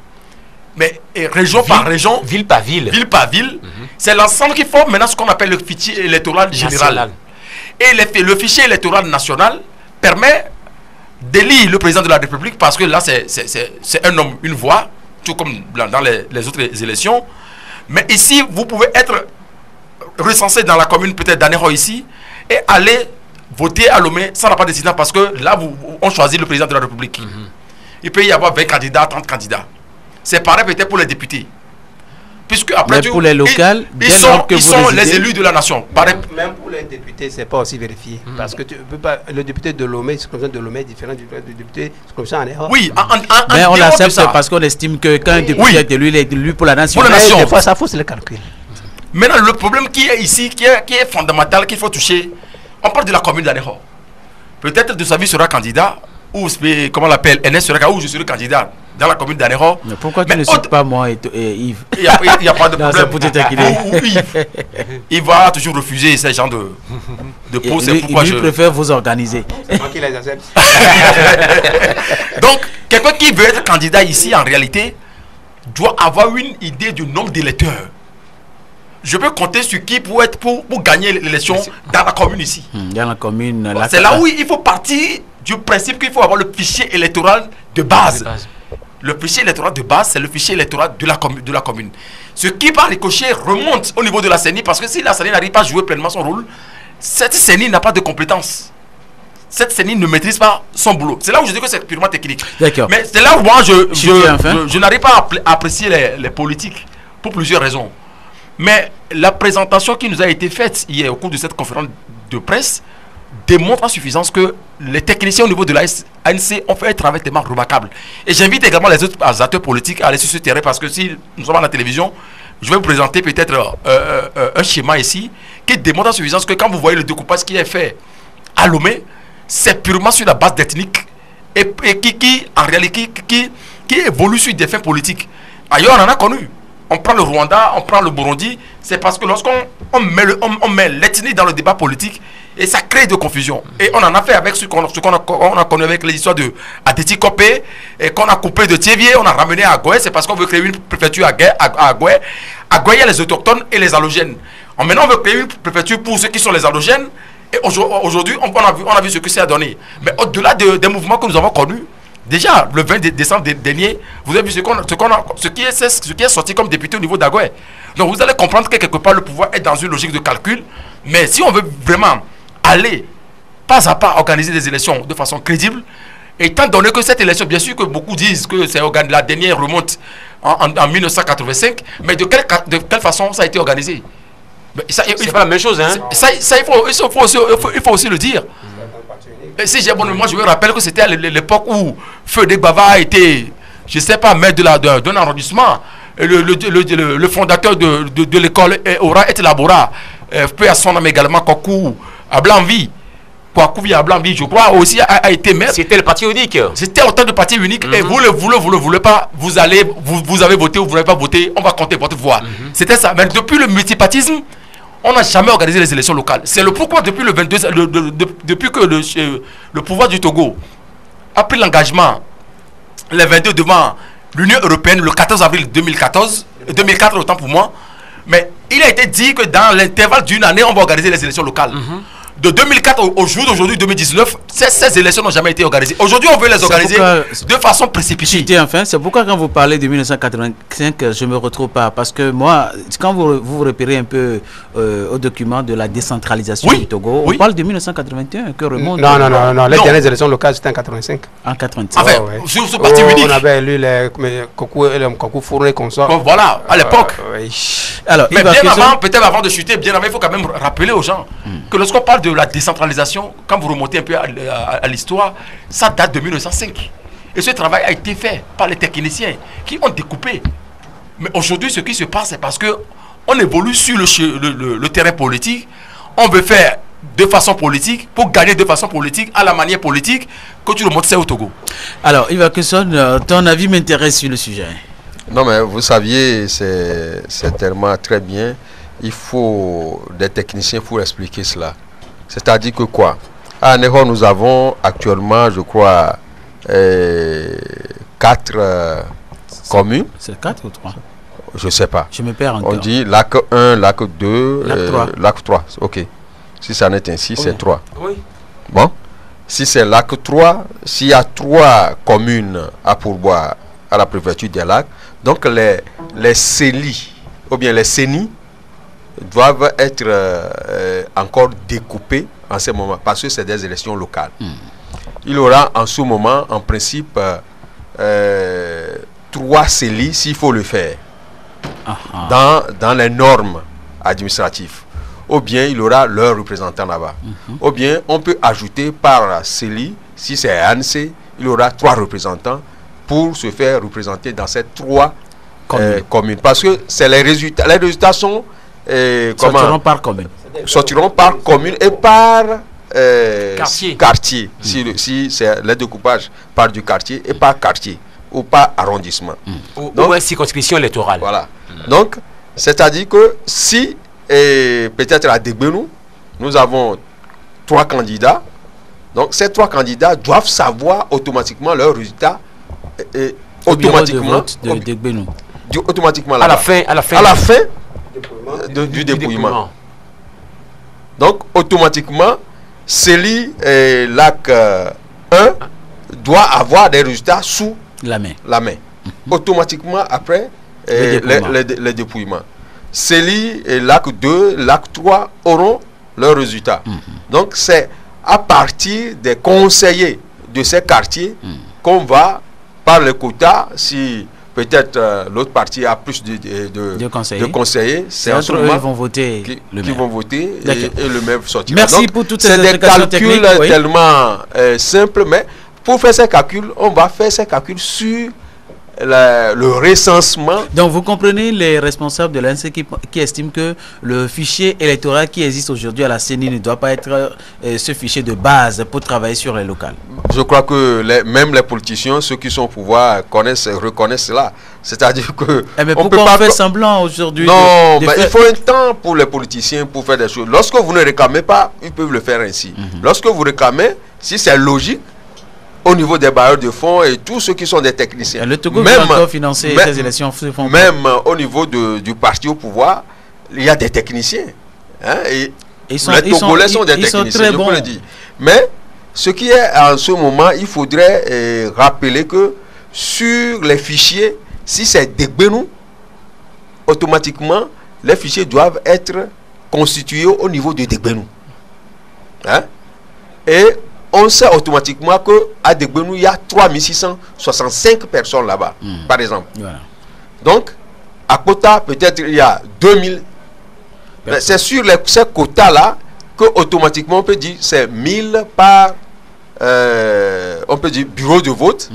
mais région par région, ville par ville, c'est l'ensemble qui forme maintenant ce qu'on appelle le fichier électoral général. Et le fichier électoral national permet d'élire le président de la République, parce que là c'est un homme, une voix, tout comme dans les autres élections. Mais ici, vous pouvez être recensé dans la commune peut-être d'Anéro ici et aller voter à Lomé, ça n'a pas d'incident, parce que là, on choisit le président de la République. Il peut y avoir 20 candidats, 30 candidats. C'est pareil peut-être pour les députés. Puisque après pour les locales, ils sont les élus de la nation. Même pour les députés, c'est pas aussi vérifié. Parce que tu peux pas, le député de Lomé, c'est comme ça de Lomé, différent du député, c'est comme ça en Europe. Oui, mais on l'accepte parce qu'on estime que quand un député est élu, il est élu pour la nation. Pour la nation. Des fois, ça fausse le calcul. Maintenant, le problème qui est ici, qui est fondamental, qu'il faut toucher, on parle de la commune d'Anéro. Peut-être de sa vie sera candidat, ou comment on l'appelle, NS Sereka, où je serai candidat dans la commune d'Anero. Mais pourquoi tu ne cites pas moi et Yves? Il n'y a pas de problème. Il va toujours refuser ce genre de pause. C'est pourquoi je préfère vous organiser. C'est moi qui les accepte. Donc, quelqu'un qui veut être candidat ici, en réalité, doit avoir une idée du nombre d'électeurs. Je peux compter sur qui pour gagner l'élection dans la commune ici. Dans la commune. C'est là où il faut partir du principe qu'il faut avoir le fichier électoral de base. Le fichier électoral de base, c'est le fichier électoral de la commune. Ce qui, par ricochet, remonte au niveau de la CENI, parce que si la CENI n'arrive pas à jouer pleinement son rôle, cette CENI n'a pas de compétences. Cette CENI ne maîtrise pas son boulot. C'est là où je dis que c'est purement technique. D'accord. Mais c'est là où moi, je n'arrive pas à apprécier les politiques pour plusieurs raisons. Mais la présentation qui nous a été faite hier au cours de cette conférence de presse démontre en suffisance que les techniciens au niveau de l'ANC ont fait un travail tellement remarquable. Et j'invite également les autres acteurs politiques à aller sur ce terrain, parce que si nous sommes à la télévision, je vais vous présenter peut-être un schéma ici qui démontre en suffisance que quand vous voyez le découpage qui est fait à Lomé, c'est purement sur la base d'ethnique et qui en réalité qui évolue sur des fins politiques. Ailleurs, on en a connu. On prend le Rwanda, on prend le Burundi, c'est parce que lorsqu'on met l'ethnie dans le débat politique, et ça crée de confusion. Et on en a fait avec ce qu'on a connu avec les histoires de Adeti Kopé, et qu'on a coupé de Thiévier, on a ramené à Agoué, c'est parce qu'on veut créer une préfecture à Agoué. Agoué, il y a les autochtones et les allogènes. Maintenant, on veut créer une préfecture pour ceux qui sont les allogènes, et aujourd'hui, on a vu ce que ça a donné. Mais au-delà des mouvements que nous avons connus, déjà, le 20 décembre dernier, vous avez vu ce qui est sorti comme député au niveau d'Agoué. Donc vous allez comprendre que quelque part le pouvoir est dans une logique de calcul. Mais si on veut vraiment aller pas à pas organiser des élections de façon crédible, étant donné que cette élection, bien sûr que beaucoup disent que c'est la dernière remonte en 1985, mais de quelle façon ça a été organisé? C'est pas la même chose, hein? Il faut aussi le dire. Et si j'ai bon mémoire, je me rappelle que c'était à l'époque où Feu de Bava a été, je ne sais pas, maître d'un arrondissement. Le fondateur de l'école Ora et Labora, peu à son âme également, Kokou à Blanvi. Kwakou à Blanvi, je crois, aussi a été maître. C'était le parti unique. C'était autant de partis uniques. Et vous le voulez pas, vous avez voté ou vous n'avez pas voté, on va compter votre voix. C'était ça. Mais depuis le multipartisme, on n'a jamais organisé les élections locales. C'est le pourquoi depuis le 22, depuis que le pouvoir du Togo a pris l'engagement, les 22 devant l'Union européenne le 14 avril 2004 autant pour moi, mais il a été dit que dans l'intervalle d'une année, on va organiser les élections locales. De 2004 au jour d'aujourd'hui, 2019, ces élections n'ont jamais été organisées. Aujourd'hui, on veut les organiser de façon précipitée. Enfin, c'est pourquoi quand vous parlez de 1985, je ne me retrouve pas. Parce que moi, quand vous repérez un peu au document de la décentralisation du Togo, on parle de 1981 que remonte. Non. Les dernières élections locales, c'était en 85. En 85. Enfin, sur ce parti unique. On avait élu les Kokou Fourné consorts. Bon, voilà, à l'époque. Alors, mais bien avant, peut-être avant de chuter, bien avant, il faut quand même rappeler aux gens que lorsqu'on parle de la décentralisation, quand vous remontez un peu à l'histoire, ça date de 1905. Et ce travail a été fait par les techniciens qui ont découpé. Mais aujourd'hui, ce qui se passe, c'est parce qu'on évolue sur le terrain politique. On veut faire de façon politique, pour gagner de façon politique, à la manière politique, que tu remontes ça au Togo. Alors, Yves Akeson, ton avis m'intéresse sur le sujet. Non, mais vous saviez, c'est tellement très bien. Il faut des techniciens pour expliquer cela. C'est-à-dire que quoi? À Anero, nous avons actuellement, je crois, 4 communes. C'est 4 ou 3? Je ne sais pas. Je me perds encore. On dit lac 1, lac 2, lac 3. Ok. Si ça n'est ainsi, c'est 3. Oui. Bon. Si c'est lac 3, s'il y a 3 communes à pourboire à la préfecture des lacs, donc les CELI, ou bien les CENI, doivent être encore découpés en ce moment, parce que c'est des élections locales. Il y aura en ce moment, en principe, 3 CELI s'il faut le faire, dans les normes administratives. Ou bien il y aura leur représentant là-bas. Ou bien on peut ajouter par CELI, si c'est ANC, il y aura 3 représentants pour se faire représenter dans ces 3 communes. Parce que c'est les résultats. Les résultats sont... sortiront par commune. Sortiront par commune et par quartier. Si c'est le découpage par du quartier et par quartier ou par arrondissement. Donc, ou circonscription électorale. Voilà. Donc, c'est-à-dire que si peut-être à Degbenou, nous avons 3 candidats, donc ces 3 candidats doivent savoir automatiquement leur résultat automatiquement à la fin du dépouillement. Donc automatiquement CELI LAC 1 doit avoir des résultats sous la main. Automatiquement après le dépouillement. CELI et LAC 2, LAC 3 auront leurs résultats. Donc c'est à partir des conseillers de ces quartiers qu'on va par le quota, si peut-être l'autre parti a plus de conseillers, c'est entre eux qui vont voter qui vont voter et le maire sortira. Merci donc, pour toutes ces c'est des calculs tellement simples, mais pour faire ces calculs, on va faire ces calculs sur le recensement. Donc vous comprenez les responsables de l'ANC qui estiment que le fichier électoral qui existe aujourd'hui à la CENI ne doit pas être ce fichier de base pour travailler sur les locales. Je crois que même les politiciens, ceux qui sont au pouvoir, reconnaissent cela. C'est-à-dire que... mais pourquoi on fait semblant aujourd'hui? Non, il faut un temps pour les politiciens pour faire des choses. Lorsque vous ne réclamez pas, ils peuvent le faire ainsi. Lorsque vous réclamez, si c'est logique, au niveau des bailleurs de fonds et tous ceux qui sont des techniciens. Le Togo va encore financer ces élections. Même au niveau du parti au pouvoir, il y a des techniciens. Hein, et les Togolais sont des techniciens, je peux le dire. Mais ce qui est en ce moment, il faudrait rappeler que sur les fichiers, si c'est Degbenou, automatiquement, les fichiers doivent être constitués au niveau de Degbenou. Hein? Et on sait automatiquement qu'à Degbenou, il y a 3665 personnes là-bas, par exemple. Voilà. Donc, à Kota, peut-être il y a 2000. C'est sur ces quotas-là qu'automatiquement, on peut dire c'est 1000 par, on peut dire, bureau de vote.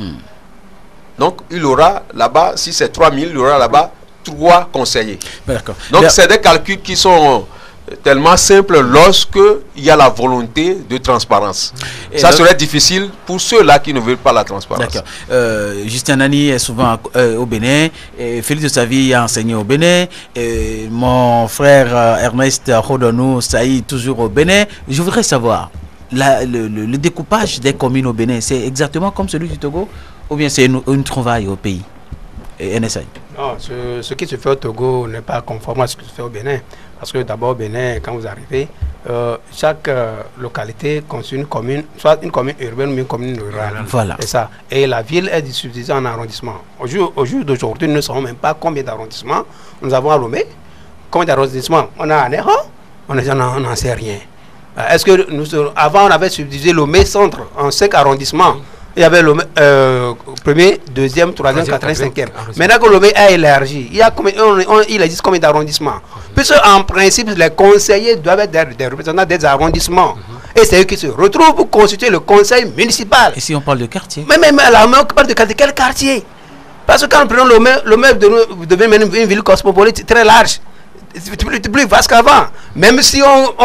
Donc, il aura là-bas, si c'est 3000, il aura là-bas 3 conseillers. Donc, c'est des calculs qui sont tellement simple lorsque il y a la volonté de transparence. Et ça serait difficile pour ceux-là qui ne veulent pas la transparence. D'accord. Justin Nani est souvent au Bénin. Félix de Savie a enseigné au Bénin. Mon frère Ernest Rodonou Saïd toujours au Bénin. Je voudrais savoir, le découpage des communes au Bénin, c'est exactement comme celui du Togo ou bien c'est une trouvaille au pays? NSI. Non, ce qui se fait au Togo n'est pas conforme à ce qui se fait au Bénin. Parce que d'abord au Bénin, quand vous arrivez, chaque localité constitue une commune, soit une commune urbaine ou une commune rurale. Voilà. Et ça. Et la ville est divisée en arrondissements. Au jour d'aujourd'hui, nous ne savons même pas combien d'arrondissements nous avons à Lomé. Combien d'arrondissements on a à Ného? On n'en sait rien. Est-ce que avant on avait subdivisé Lomé centre en 5 arrondissements? Il y avait le premier, deuxième, troisième, quatrième, cinquième. Maintenant que Lomé a élargi, il existe combien d'arrondissements? Puisque en principe, les conseillers doivent être des représentants des arrondissements. Et c'est eux qui se retrouvent pour constituer le conseil municipal. Et si on parle de quartier? Mais là, on parle de quartier. Quel quartier? Parce que quand nous prenons Lomé devient une ville cosmopolite très large. Plus vaste qu'avant. Même si on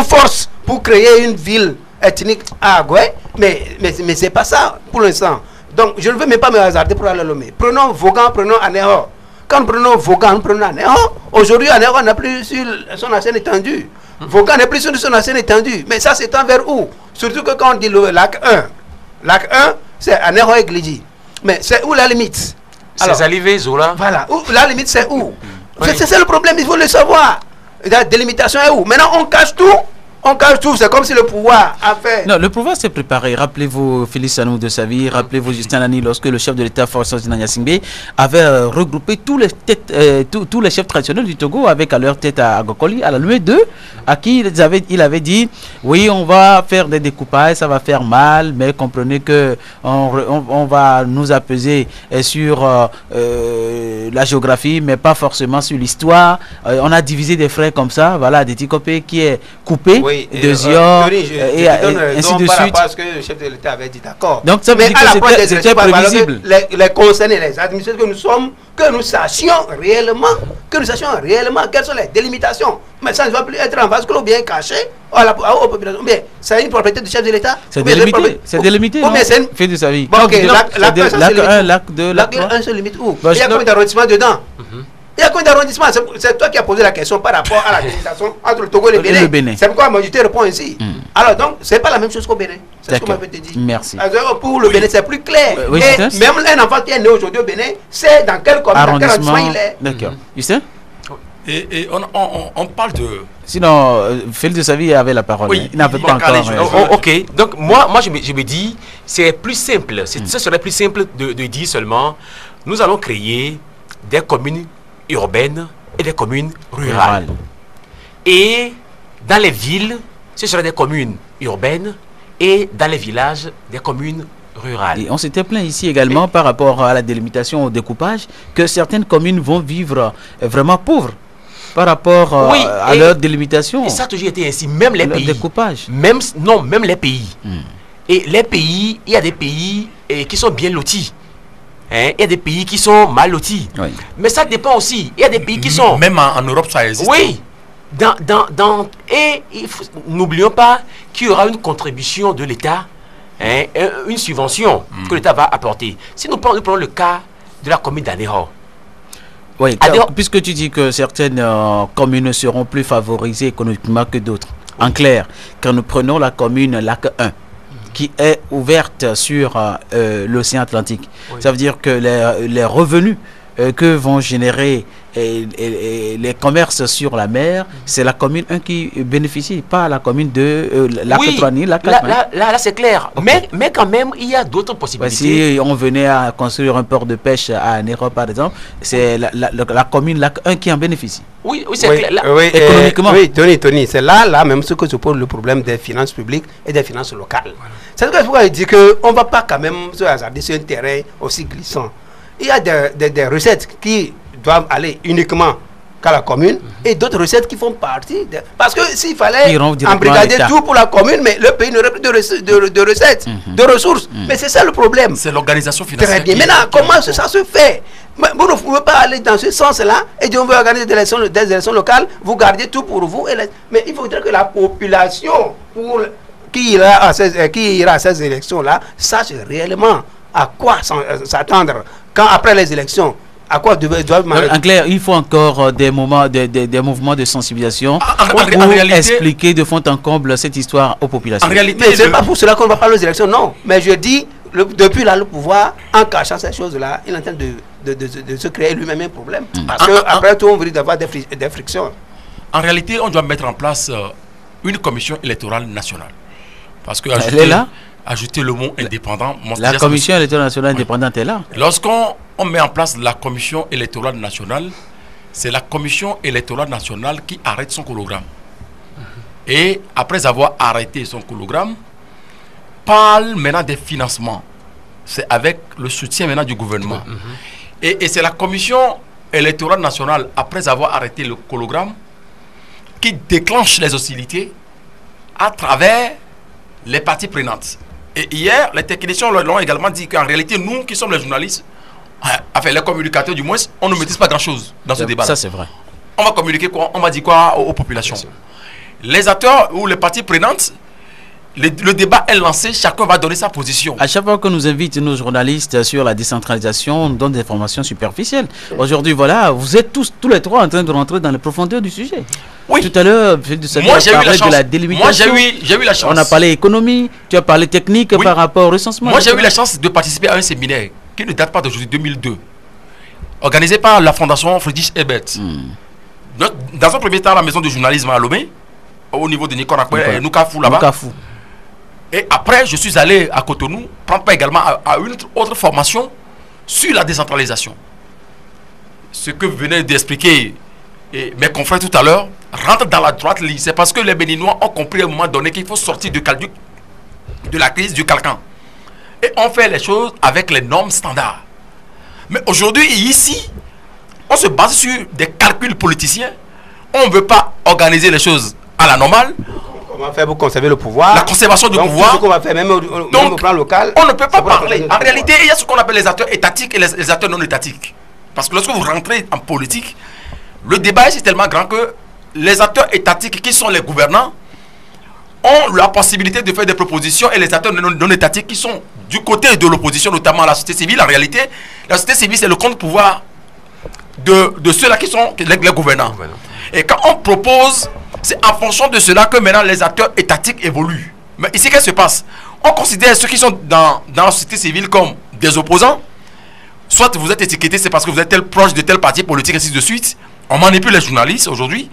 force pour créer une ville ethnique à Agoué, mais c'est pas ça pour l'instant. Donc je ne veux même pas me hasarder pour aller à Lomé. Prenons Vaughan, prenons Aného. Quand nous prenons Vaughan, nous prenons Aného. Aujourd'hui, Aného n'a plus sur son ancienne étendue. Vaughan n'est plus sur son ancienne étendue. Mais ça s'étend vers où? Surtout que quand on dit le lac 1, lac 1, c'est Aného et Glidji. Mais c'est où la limite? C'est Zalivé, Zola. Voilà. La limite, c'est où? Oui. C'est le problème, il faut le savoir. La délimitation est où? Maintenant, on cache tout. On cache tout, c'est comme si le pouvoir a fait... Non, le pouvoir s'est préparé. Rappelez-vous Félix Sanou de Savie, rappelez-vous Justin Nani, lorsque le chef de l'État, François Zinanya-Singbe, avait regroupé tous les chefs traditionnels du Togo avec à leur tête à Agokoli, à la Loué 2, à qui il avait dit, oui, on va faire des découpages, ça va faire mal, mais comprenez que on va nous apaiser sur la géographie, mais pas forcément sur l'histoire. On a divisé des frères comme ça, voilà, des Tikopé qui est coupé. Oui, de Zion, Tony, et ainsi de par suite. rapport à ce que le chef de l'État avait dit, d'accord. Donc ça veut dire que c'était prévisible. Les concernés, les administrateurs que nous sommes, que nous sachions réellement quelles sont les délimitations. Mais ça ne va plus être en vase clos bien caché aux populations. Bien, c'est une propriété du chef de l'État. C'est délimité. C'est délimité. Non, fait de sa vie. Bon, ok, l'acte 1, l'acte 2, l'acte 3. L'acte 1 se limite où? Il y a combien d'arrondissements dedans? Il y a combien d'arrondissements? C'est toi qui as posé la question par rapport à la délimitation entre le Togo et le Bénin. C'est pourquoi moi je te réponds ici. Alors donc, c'est pas la même chose qu'au Bénin. C'est ce qu'on m'avait dit. Merci. Alors, pour le Bénin, c'est plus clair. Oui, et même un enfant qui est né aujourd'hui au Bénin, c'est dans quel commune, dans quel arrondissement il est. D'accord. Justin? Et on parle de... Sinon, Félix de Savie avait la parole. Oui, il n'avait pas encore. Ok, donc moi je me dis, c'est plus simple. Ce serait plus simple de dire seulement, nous allons créer des communes urbaines et des communes rurales. Et dans les villes, ce seraient des communes urbaines et dans les villages, des communes rurales. Et on s'était plaint ici également par rapport à la délimitation au découpage que certaines communes vont vivre vraiment pauvres par rapport à leur délimitation. Et ça a toujours été ainsi, même les pays. Découpage. Même les pays. Et les pays, il y a des pays qui sont bien lotis. Il y a des pays qui sont mal lotis. Oui. Mais ça dépend aussi. Il y a des pays qui sont... Même en Europe, ça existe. Oui. Et n'oublions pas qu'il y aura une contribution de l'État, une subvention que l'État va apporter. Si nous prenons le cas de la commune d'Anéro. Oui, puisque tu dis que certaines communes seront plus favorisées économiquement que d'autres. En clair, quand nous prenons la commune Lac 1, qui est ouverte sur l'océan Atlantique. Oui. Ça veut dire que les revenus que vont générer les commerces sur la mer, c'est la commune 1 qui bénéficie, pas la commune de Lac 3 ni Lac 4. Là c'est clair. Okay. Mais quand même, il y a d'autres possibilités. Si on venait à construire un port de pêche à Anéro, par exemple, c'est la commune Lac 1 qui en bénéficie. Oui, c'est clair. Économiquement. Oui, Tony, c'est là même ce que se pose le problème des finances publiques et des finances locales. Voilà. C'est pourquoi je dis qu'on ne va pas quand même se hasarder sur un terrain aussi glissant. Il y a des recettes qui doivent aller uniquement qu'à la commune et d'autres recettes qui font partie parce que s'il fallait embrigader tout pour la commune, mais le pays n'aurait plus de recettes, de ressources. Mais c'est ça le problème. C'est l'organisation financière. Très bien. Maintenant, comment ça se fait? Vous ne pouvez pas aller dans ce sens-là et dire on veut organiser des élections locales, vous gardez tout pour vous. Mais il faudrait que la population qui ira à ces élections-là sache réellement à quoi s'attendre quand après les élections. À quoi doivent en clair, il faut encore des mouvements de sensibilisation pour expliquer de fond en comble cette histoire aux populations. En réalité, mais c'est pas pour cela qu'on ne va pas aux élections, non. Mais je dis, depuis là, le pouvoir, en cachant ces choses-là, il est en train de se créer lui-même un problème. Parce qu'après tout, on veut avoir des frictions. En réalité, on doit mettre en place une commission électorale nationale. Parce que ajouter le mot indépendant. La commission électorale nationale indépendante est là. Lorsqu'on met en place la commission électorale nationale, c'est la commission électorale nationale qui arrête son hologramme. Et après avoir arrêté son hologramme, parle maintenant des financements. C'est avec le soutien maintenant du gouvernement. Et c'est la commission électorale nationale, après avoir arrêté le hologramme, qui déclenche les hostilités à travers les parties prenantes. Et hier, les techniciens l'ont également dit qu'en réalité, nous qui sommes les journalistes, enfin les communicateurs du moins, on ne maîtrise pas grand-chose dans ce débat. Ça, c'est vrai. On va communiquer quoi? On va dire quoi aux populations? Les acteurs ou les parties prenantes, le débat est lancé, chacun va donner sa position. À chaque fois que nous invitons nos journalistes sur la décentralisation, on donne des informations superficielles. Aujourd'hui, voilà, vous êtes tous les trois en train de rentrer dans les profondeurs du sujet. Oui. Tout à l'heure, moi j'ai eu la chance. De la délimitation. Moi j'ai eu la chance. On a parlé économie, tu as parlé technique par rapport au recensement. Moi j'ai eu la chance de participer à un séminaire qui ne date pas d'aujourd'hui, 2002, organisé par la fondation Friedrich Ebert. Dans un premier temps, à la maison de journalisme à Lomé, au niveau de Nicorakwe et Noukafou là-bas. Et après, je suis allé à Cotonou prendre part également à une autre formation sur la décentralisation. Ce que venaient d'expliquer mes confrères tout à l'heure rentre dans la droite ligne. C'est parce que les Béninois ont compris à un moment donné qu'il faut sortir de la crise du calcan. Et on fait les choses avec les normes standards. Mais aujourd'hui, ici, on se base sur des calculs politiciens. On ne veut pas organiser les choses à la normale. Comment faire pour conserver le pouvoir? La conservation du donc, pouvoir. Ce qu'on va faire, même au plan local. On ne peut pas parler. En réalité, il y a ce qu'on appelle les acteurs étatiques et les acteurs non étatiques. Parce que lorsque vous rentrez en politique, le débat est tellement grand que les acteurs étatiques, qui sont les gouvernants, ont la possibilité de faire des propositions, et les acteurs non étatiques qui sont du côté de l'opposition, notamment la société civile. En réalité, la société civile, c'est le contre-pouvoir de ceux-là qui sont les gouvernants. Et quand on propose, c'est en fonction de cela que maintenant les acteurs étatiques évoluent. Mais ici, qu'est-ce qui se passe? On considère ceux qui sont dans la société civile comme des opposants. Soit vous êtes étiqueté, c'est parce que vous êtes tel proche de tel parti politique, ainsi de suite. On manipule les journalistes aujourd'hui.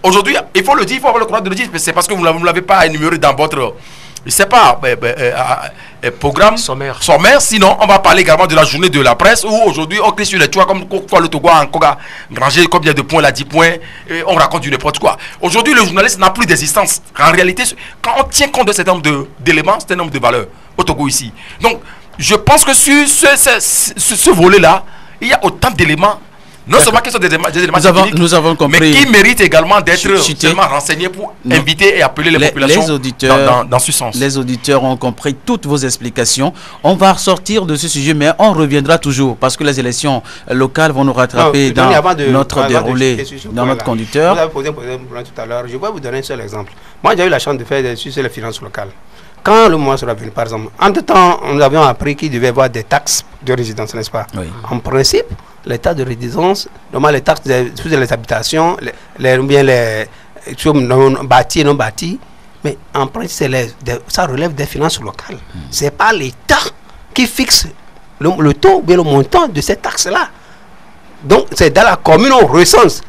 Aujourd'hui, il faut le dire, il faut avoir le courage de le dire, c'est parce que vous ne l'avez pas énuméré dans votre, je sais pas, programme sommaire. Sinon, on va parler également de la journée de la presse, où aujourd'hui on crie sur les toits comme quoi le Togo a encore rangé combien de points, là 10 points, et on raconte du n'importe quoi. Aujourd'hui, le journaliste n'a plus d'existence. En réalité, quand on tient compte de cet nombre d'éléments, c'est un nombre de valeurs au Togo ici. Donc, je pense que sur ce volet-là, il y a autant d'éléments. Non seulement qui sont des éléments techniques, nous avons compris, mais qui méritent également d'être seulement renseignés pour inviter et appeler les populations dans ce sens. Les auditeurs ont compris toutes vos explications. On va sortir de ce sujet, mais on reviendra toujours parce que les élections locales vont nous rattraper dans notre déroulé, dans notre conducteur. Vous avez posé un problème tout à l'heure. Je vais vous donner un seul exemple. Moi, j'ai eu la chance de faire des études sur les finances locales. Quand le mois sera venu, par exemple, entre-temps, nous avions appris qu'il devait y avoir des taxes de résidence, n'est-ce pas? Oui. En principe, l'état de résidence, normalement les taxes sur les habitations, les non bâtis et non bâtis, mais en principe, ça relève des finances locales. Ce n'est pas l'État qui fixe le taux ou bien le montant de ces taxes-là. Donc, c'est dans la commune, on recense.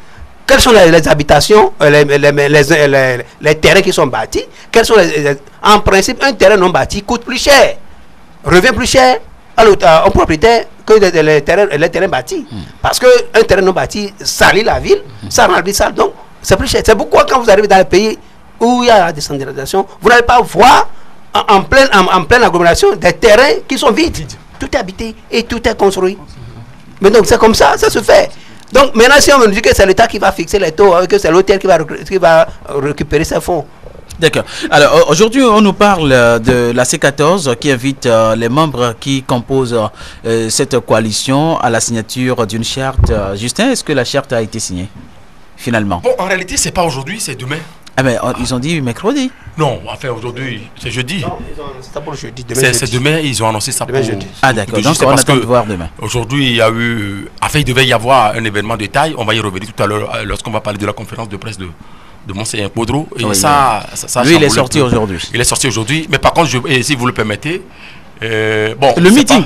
Quelles sont les habitations, les terrains qui sont bâtis? En principe, un terrain non bâti coûte plus cher, revient plus cher au propriétaire que les terrains bâtis. Parce qu'un terrain non bâti salit la ville, ça rend la ville sale, donc c'est plus cher. C'est pourquoi quand vous arrivez dans les pays où il y a la décentralisation, vous n'allez pas voir en pleine agglomération des terrains qui sont vides. Tout est habité et tout est construit. Mais donc c'est comme ça se fait. Donc maintenant, si on me dit que c'est l'État qui va fixer les taux, que c'est l'hôtel qui va récupérer ses fonds. D'accord. Alors aujourd'hui, on nous parle de la C14 qui invite les membres qui composent cette coalition à la signature d'une charte. Justin, est-ce que la charte a été signée finalement? Bon, en réalité, c'est pas aujourd'hui, c'est demain. Ah mais ils ont dit mercredi. Non, enfin aujourd'hui, c'est jeudi. Non, c'est pas pour le jeudi. C'est demain, ils ont annoncé ça pour jeudi. Ah d'accord, donc on attend de voir demain. Aujourd'hui, il y a eu... Enfin, il devait y avoir un événement de taille. On va y revenir tout à l'heure lorsqu'on va parler de la conférence de presse de Monseigneur Podro. Et oui, ça lui, il est sorti aujourd'hui. Il est sorti aujourd'hui. Mais par contre, si vous le permettez... le meeting,